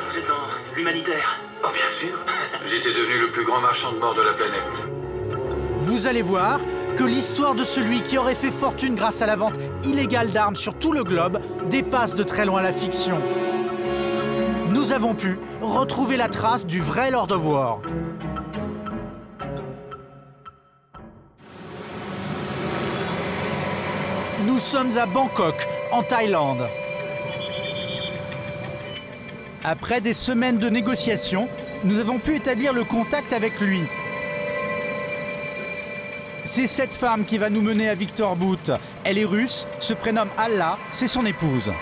[SPEAKER 2] Vous êtes dans l'humanitaire? Oh, bien sûr. J'étais devenu le plus grand marchand de mort de la planète.
[SPEAKER 1] Vous allez voir que l'histoire de celui qui aurait fait fortune grâce à la vente illégale d'armes sur tout le globe dépasse de très loin la fiction. Nous avons pu retrouver la trace du vrai Lord of War. Nous sommes à Bangkok, en Thaïlande. Après des semaines de négociations, nous avons pu établir le contact avec lui. C'est cette femme qui va nous mener à Victor Bout. Elle est russe, se prénomme Allah, c'est son épouse.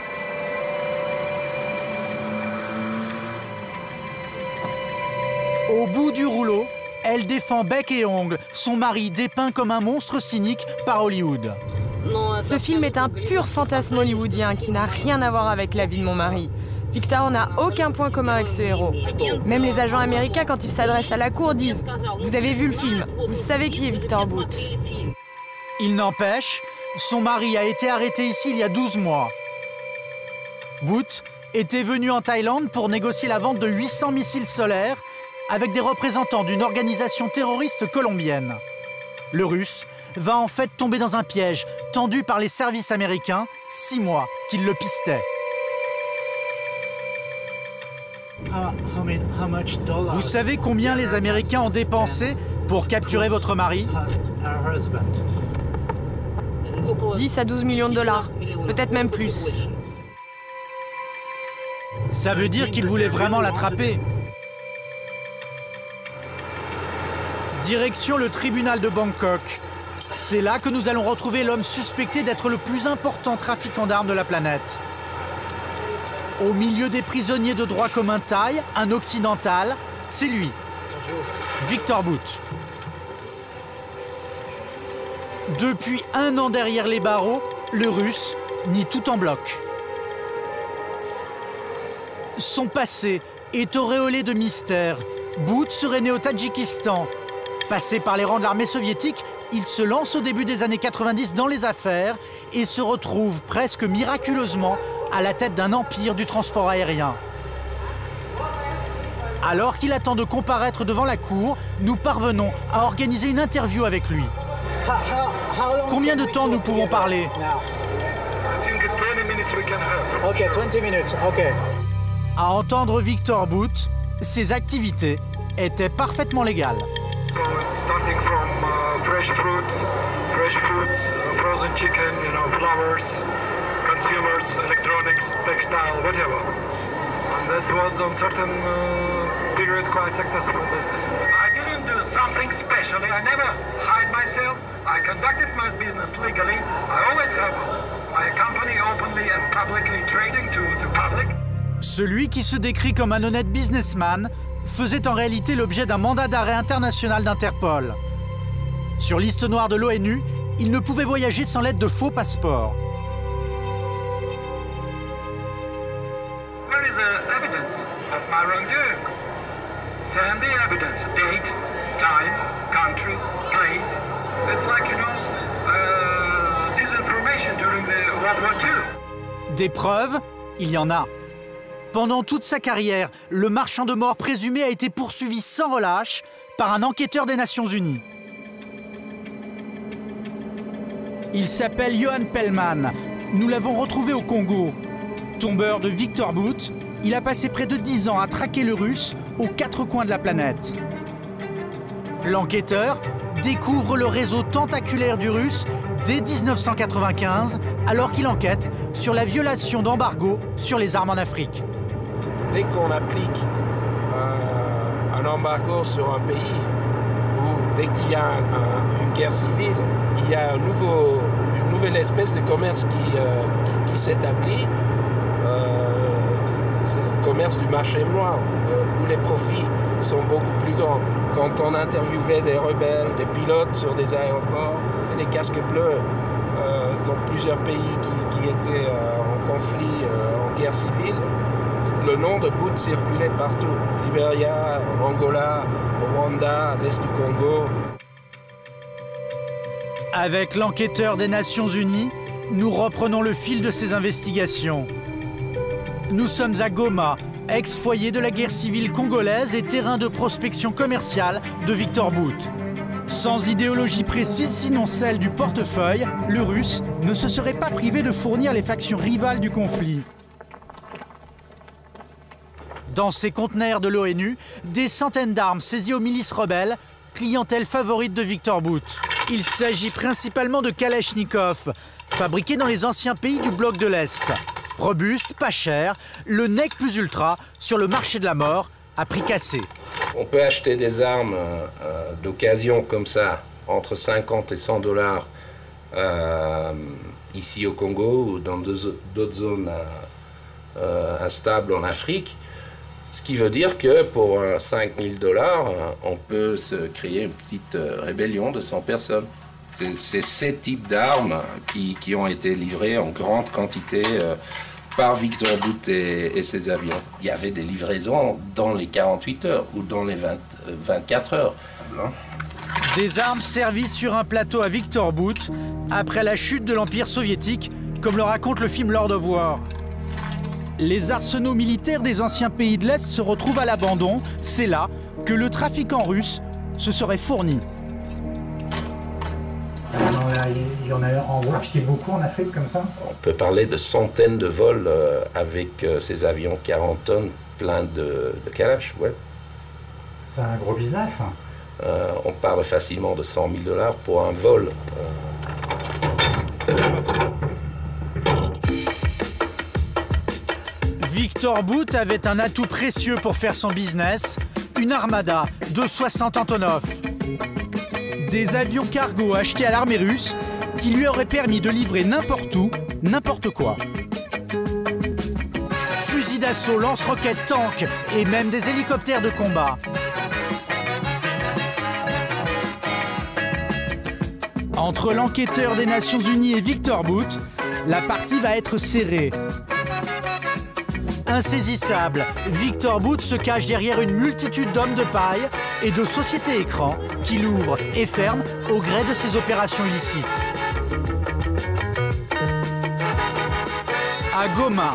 [SPEAKER 1] Au bout du rouleau, elle défend bec et ongles son mari dépeint comme un monstre cynique par Hollywood.
[SPEAKER 13] Ce film est un pur fantasme hollywoodien qui n'a rien à voir avec la vie de mon mari. Victor n'a aucun point commun avec ce héros. Même les agents américains, quand ils s'adressent à la cour, disent « Vous avez vu le film, vous savez qui est Victor Bout ».
[SPEAKER 1] Il n'empêche, son mari a été arrêté ici il y a 12 mois. Bout était venu en Thaïlande pour négocier la vente de 800 missiles solaires avec des représentants d'une organisation terroriste colombienne. Le Russe va en fait tomber dans un piège tendu par les services américains, 6 mois qu'ils le pistaient. Vous savez combien les Américains ont dépensé pour capturer votre mari?
[SPEAKER 13] 10 à 12 millions de dollars, peut-être même plus.
[SPEAKER 1] Ça veut dire qu'ils voulaient vraiment l'attraper. Direction le tribunal de Bangkok. C'est là que nous allons retrouver l'homme suspecté d'être le plus important trafiquant d'armes de la planète. Au milieu des prisonniers de droit commun thaï, un occidental, c'est lui, Victor Bout. Depuis 1 an derrière les barreaux, le Russe nie tout en bloc. Son passé est auréolé de mystère. Bout serait né au Tadjikistan. Passé par les rangs de l'armée soviétique, il se lance au début des années 90 dans les affaires et se retrouve presque miraculeusement à la tête d'un empire du transport aérien. Alors qu'il attend de comparaître devant la cour, nous parvenons à organiser une interview avec lui. Combien de temps nous pouvons parler?
[SPEAKER 14] Ok, 20 minutes, ok.
[SPEAKER 1] À entendre Victor Bout, ses activités étaient parfaitement légales.
[SPEAKER 14] So starting from fresh fruits, frozen chicken, flowers, consumers, electronics, textile, whatever. And that was on certain period quite successful business. I didn't do something special. I never hide myself. I conducted my business legally. I always have my company openly and publicly trading to the public.
[SPEAKER 1] Celui qui se décrit comme un honnête businessman faisait en réalité l'objet d'un mandat d'arrêt international d'Interpol. Sur liste noire de l'ONU, il ne pouvait voyager sans l'aide de faux passeports.
[SPEAKER 14] is evidence of my wrongdoing. Send the evidence, date, time, country, place. It's like, you know, disinformation during the World War II.
[SPEAKER 1] Des preuves, il y en a. Pendant toute sa carrière, le marchand de mort présumé a été poursuivi sans relâche par un enquêteur des Nations Unies. Il s'appelle Johan Pellman. Nous l'avons retrouvé au Congo. Tombeur de Victor Bout, il a passé près de 10 ans à traquer le Russe aux 4 coins de la planète. L'enquêteur découvre le réseau tentaculaire du Russe dès 1995, alors qu'il enquête sur la violation d'embargo sur les armes en Afrique.
[SPEAKER 15] Dès qu'on applique un embargo sur un pays, ou dès qu'il y a une guerre civile, il y a une nouvelle espèce de commerce qui s'établit. C'est le commerce du marché noir, où les profits sont beaucoup plus grands. Quand on interviewait des rebelles, des pilotes sur des aéroports, des casques bleus dans plusieurs pays qui étaient en conflit, en guerre civile, le nom de Bout circulait partout. Libéria, Angola, au Rwanda, à l'est du Congo.
[SPEAKER 1] Avec l'enquêteur des Nations Unies, nous reprenons le fil de ces investigations. Nous sommes à Goma, ex-foyer de la guerre civile congolaise et terrain de prospection commerciale de Victor Bout. Sans idéologie précise, sinon celle du portefeuille, le Russe ne se serait pas privé de fournir les factions rivales du conflit. Dans ces conteneurs de l'ONU, des centaines d'armes saisies aux milices rebelles, clientèle favorite de Victor Bout. Il s'agit principalement de Kalachnikov, fabriqués dans les anciens pays du bloc de l'Est. Robuste, pas cher, le nec plus ultra sur le marché de la mort à prix cassé.
[SPEAKER 15] On peut acheter des armes d'occasion comme ça, entre 50 et 100 dollars ici au Congo ou dans d'autres zones instables en Afrique. Ce qui veut dire que pour 5 000 dollars, on peut se créer une petite rébellion de 100 personnes. C'est ces types d'armes qui ont été livrées en grande quantité par Victor Bout et ses avions. Il y avait des livraisons dans les 48 heures ou dans les 24 heures.
[SPEAKER 1] Des armes servies sur un plateau à Victor Bout après la chute de l'Empire soviétique, comme le raconte le film Lord of War. Les arsenaux militaires des anciens pays de l'Est se retrouvent à l'abandon. C'est là que le trafiquant russe se serait fourni.
[SPEAKER 16] Il y en a trafiqué beaucoup en Afrique comme ça?
[SPEAKER 15] On peut parler de centaines de vols avec ces avions 40 tonnes pleins de Kalash, ouais.
[SPEAKER 16] C'est un gros business.
[SPEAKER 15] On parle facilement de 100 000 dollars pour un vol.
[SPEAKER 1] Victor Bout avait un atout précieux pour faire son business, une armada de 60 Antonov. Des avions cargo achetés à l'armée russe qui lui auraient permis de livrer n'importe où, n'importe quoi. Fusils d'assaut, lance-roquettes, tanks et même des hélicoptères de combat. Entre l'enquêteur des Nations Unies et Victor Bout, la partie va être serrée. Insaisissable, Victor Bout se cache derrière une multitude d'hommes de paille et de sociétés écrans qui l'ouvrent et ferment au gré de ses opérations illicites. À Goma,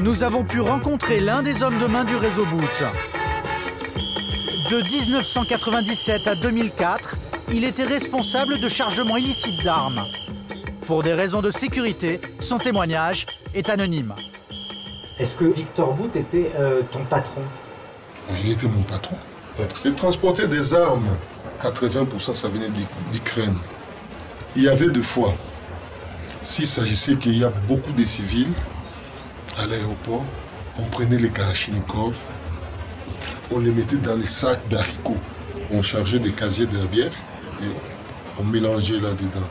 [SPEAKER 1] nous avons pu rencontrer l'un des hommes de main du réseau Bout. De 1997 à 2004, il était responsable de chargement illicite d'armes. Pour des raisons de sécurité, son témoignage est anonyme.
[SPEAKER 16] Est-ce que Victor Bout était ton patron?
[SPEAKER 8] Il était mon patron. Il transportait des armes. 80% ça venait d'Ukraine. Il y avait deux fois. S'il s'agissait qu'il y a beaucoup de civils à l'aéroport, on prenait les Kalachnikov, on les mettait dans les sacs d'haricots. On chargeait des casiers de la bière et on mélangeait là-dedans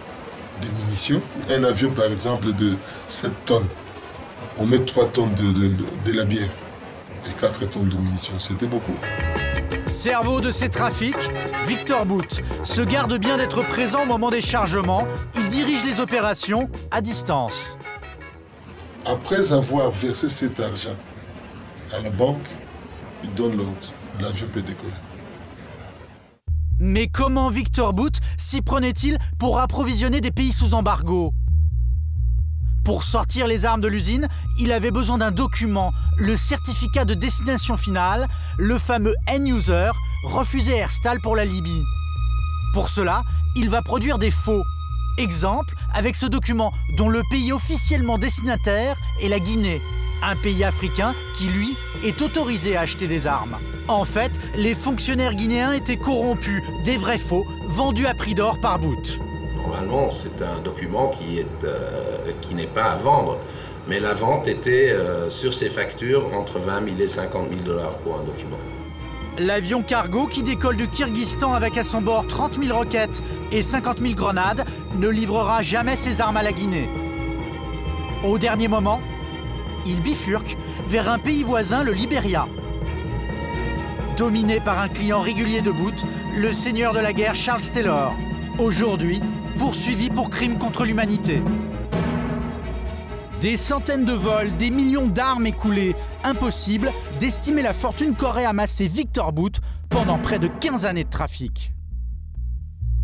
[SPEAKER 8] des munitions. Un avion par exemple de 7 tonnes. On met 3 tonnes de la bière et 4 tonnes de munitions. C'était beaucoup.
[SPEAKER 1] Cerveau de ces trafics, Victor Bout se garde bien d'être présent au moment des chargements. Il dirige les opérations à distance.
[SPEAKER 8] Après avoir versé cet argent à la banque, ils donnent l'ordre. L'avion peut décoller.
[SPEAKER 1] Mais comment Victor Bout s'y prenait-il pour approvisionner des pays sous embargo? Pour sortir les armes de l'usine, il avait besoin d'un document, le certificat de destination finale, le fameux End-User, refusé à Herstal pour la Libye. Pour cela, il va produire des faux. Exemple avec ce document dont le pays officiellement destinataire est la Guinée, un pays africain qui, lui, est autorisé à acheter des armes. En fait, les fonctionnaires guinéens étaient corrompus, des vrais faux, vendus à prix d'or par Bout.
[SPEAKER 22] Normalement, c'est un document qui n'est pas à vendre, mais la vente était sur ces factures entre 20 000 et 50 000 $ pour un document.
[SPEAKER 1] L'avion cargo qui décolle du Kyrgyzstan avec à son bord 30 000 roquettes et 50 000 grenades ne livrera jamais ses armes à la Guinée. Au dernier moment, il bifurque vers un pays voisin, le Libéria. Dominé par un client régulier de Bout, le seigneur de la guerre Charles Taylor. Aujourd'hui, poursuivi pour crimes contre l'humanité. Des centaines de vols, des millions d'armes écoulées. Impossible d'estimer la fortune qu'aurait amassée Victor Bout pendant près de 15 années de trafic.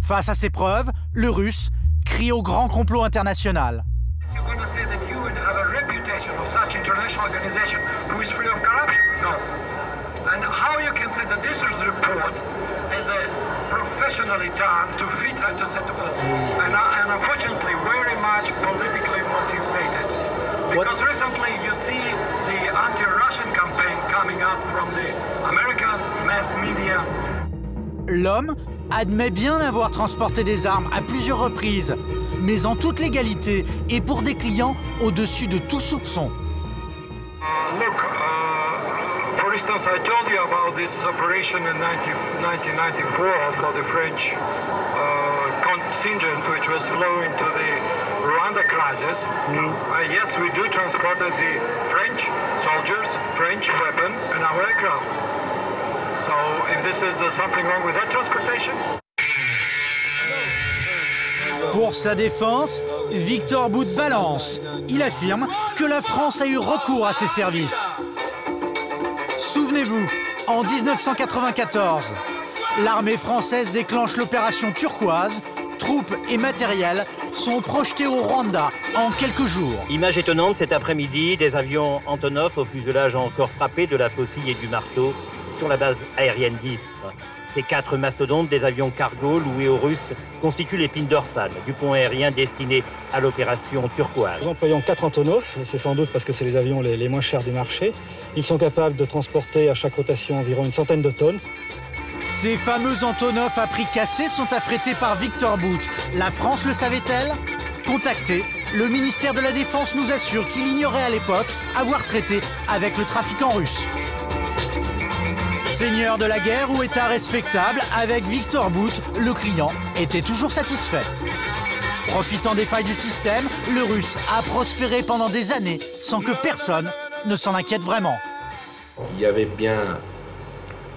[SPEAKER 1] Face à ces preuves, le Russe crie au grand complot international.
[SPEAKER 14] Professionally done to fit and to set up, and unfortunately very much politically motivated. Because recently you see the anti-Russian campaign coming out from the American mass media.
[SPEAKER 1] L'homme admet bien avoir transporté des armes à plusieurs reprises, mais en toute légalité et pour des clients au-dessus de tout soupçon.
[SPEAKER 14] For instance, I told you about this operation in 1994 for the French contingent which was flowing to the Rwanda crisis. Yes, we do transported the French soldiers, French weapons, and our aircraft. So, if this is something wrong with that transportation?
[SPEAKER 1] Pour sa défense, Victor Bout balance. Il affirme que la France a eu recours à ses services. Souvenez-vous, en 1994, l'armée française déclenche l'opération Turquoise. Troupes et matériel sont projetés au Rwanda en quelques jours.
[SPEAKER 17] Image étonnante cet après-midi, des avions Antonov au fuselage encore frappé de la faucille et du marteau sur la base aérienne d'Istres. Ces 4 mastodontes des avions cargo loués aux Russes constituent l'épine dorsale du pont aérien destiné à l'opération Turquoise.
[SPEAKER 16] Nous employons 4 Antonov, c'est sans doute parce que c'est les avions les moins chers du marché. Ils sont capables de transporter à chaque rotation environ une centaine de tonnes.
[SPEAKER 1] Ces fameux Antonov à prix cassé sont affrétés par Victor Bout. La France le savait-elle? Contacté, le ministère de la Défense nous assure qu'il ignorait à l'époque avoir traité avec le trafiquant russe. Seigneur de la guerre ou état respectable, avec Victor Bout, le client était toujours satisfait. Profitant des failles du système, le Russe a prospéré pendant des années sans que personne ne s'en inquiète vraiment.
[SPEAKER 22] Il y avait bien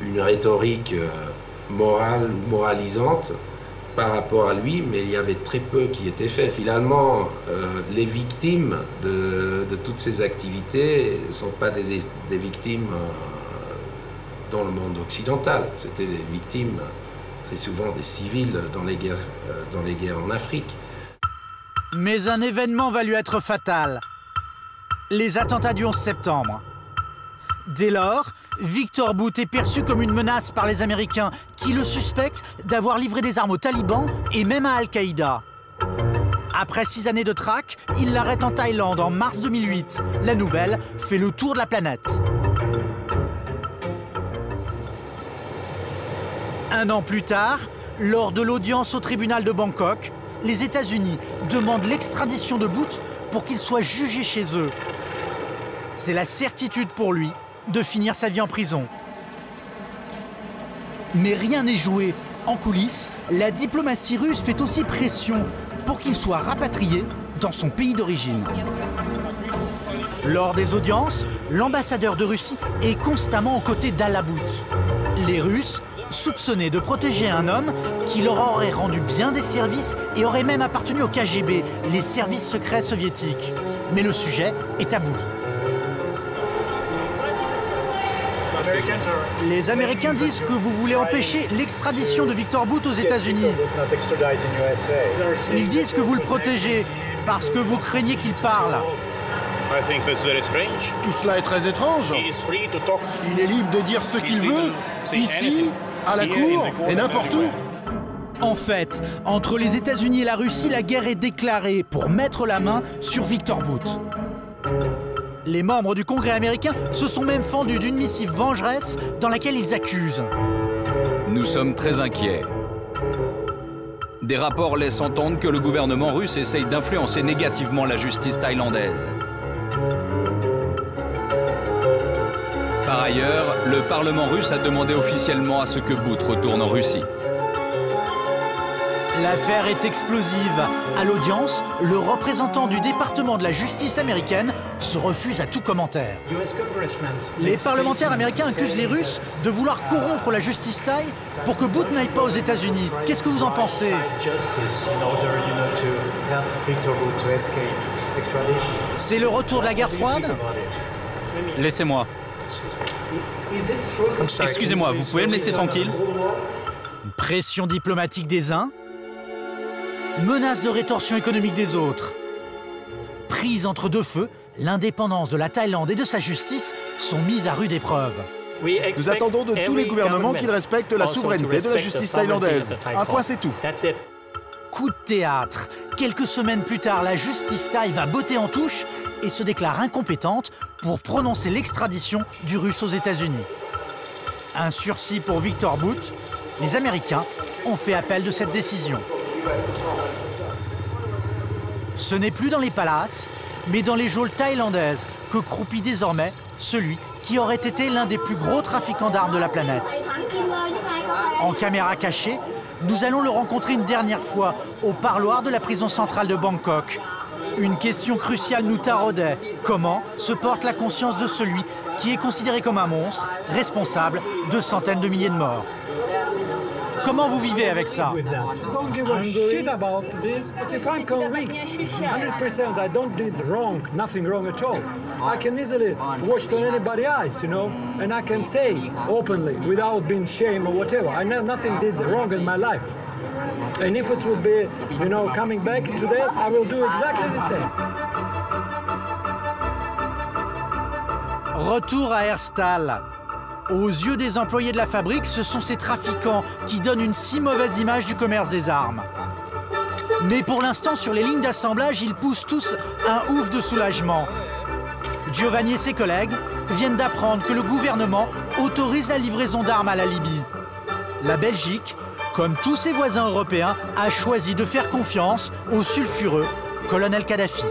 [SPEAKER 22] une rhétorique morale ou moralisante par rapport à lui, mais il y avait très peu qui était fait. Finalement, les victimes de toutes ces activités ne sont pas des victimes dans le monde occidental. C'était des victimes, très souvent des civils, dans les guerres en Afrique.
[SPEAKER 1] Mais un événement va lui être fatal. Les attentats du 11 septembre. Dès lors, Victor Bout est perçu comme une menace par les Américains qui le suspectent d'avoir livré des armes aux talibans et même à Al-Qaïda. Après 6 années de traque, il l'arrête en Thaïlande en mars 2008. La nouvelle fait le tour de la planète. Un an plus tard, lors de l'audience au tribunal de Bangkok, les États-Unis demandent l'extradition de Bout pour qu'il soit jugé chez eux. C'est la certitude pour lui de finir sa vie en prison. Mais rien n'est joué. En coulisses, la diplomatie russe fait aussi pression pour qu'il soit rapatrié dans son pays d'origine. Lors des audiences, l'ambassadeur de Russie est constamment aux côtés d'Alaa Bout. Les Russes, soupçonnés de protéger un homme qui leur aurait rendu bien des services et aurait même appartenu au KGB, les services secrets soviétiques. Mais le sujet est tabou. Les Américains disent que vous voulez empêcher l'extradition de Victor Bout aux États-Unis. Ils disent que vous le protégez parce que vous craignez qu'il parle.
[SPEAKER 5] Tout cela est très étrange. Il est libre de dire ce qu'il veut, ici, à la cour et n'importe où.
[SPEAKER 1] En fait, entre les États-Unis et la Russie, la guerre est déclarée pour mettre la main sur Victor Bout. Les membres du Congrès américain se sont même fendus d'une missive vengeresse dans laquelle ils accusent.
[SPEAKER 24] Nous sommes très inquiets. Des rapports laissent entendre que le gouvernement russe essaye d'influencer négativement la justice thaïlandaise. Par ailleurs, le Parlement russe a demandé officiellement à ce que Bout retourne en Russie.
[SPEAKER 1] L'affaire est explosive. À l'audience, le représentant du département de la justice américaine se refuse à tout commentaire. Les parlementaires américains accusent les Russes de vouloir corrompre la justice thaï pour que Bout n'aille pas aux États-Unis. Qu'est-ce que vous en pensez? C'est le retour de la guerre froide?
[SPEAKER 9] Laissez-moi. Excusez-moi, vous pouvez me laisser tranquille?
[SPEAKER 1] Pression diplomatique des uns, menace de rétorsion économique des autres. Prise entre deux feux, l'indépendance de la Thaïlande et de sa justice sont mises à rude épreuve.
[SPEAKER 12] Nous attendons de tous les gouvernements qu'ils respectent la souveraineté de la justice thaïlandaise. Un point, c'est tout.
[SPEAKER 1] Coup de théâtre. Quelques semaines plus tard, la justice thaï va botter en touche et se déclare incompétente pour prononcer l'extradition du Russe aux États-Unis. Un sursis pour Victor Bout. Les Américains ont fait appel de cette décision. Ce n'est plus dans les palaces, mais dans les geôles thaïlandaises que croupit désormais celui qui aurait été l'un des plus gros trafiquants d'armes de la planète. En caméra cachée, nous allons le rencontrer une dernière fois au parloir de la prison centrale de Bangkok. Une question cruciale nous taraudait. Comment se porte la conscience de celui qui est considéré comme un monstre, responsable de centaines de milliers de morts? Comment vous vivez avec ça?
[SPEAKER 6] Don't give a shit about this. If I'm convinced 100% I don't did wrong, nothing wrong at all, I can easily watch on anybody's eyes, you know, and I can say openly without being shame or whatever. I know nothing did wrong in my life. And if it would be, you know, coming back to this, I will do exactly the same.
[SPEAKER 1] Retour à Herstal. Aux yeux des employés de la fabrique, ce sont ces trafiquants qui donnent une si mauvaise image du commerce des armes. Mais pour l'instant, sur les lignes d'assemblage, ils poussent tous un ouf de soulagement. Giovanni et ses collègues viennent d'apprendre que le gouvernement autorise la livraison d'armes à la Libye. La Belgique, comme tous ses voisins européens, a choisi de faire confiance au sulfureux colonel Kadhafi.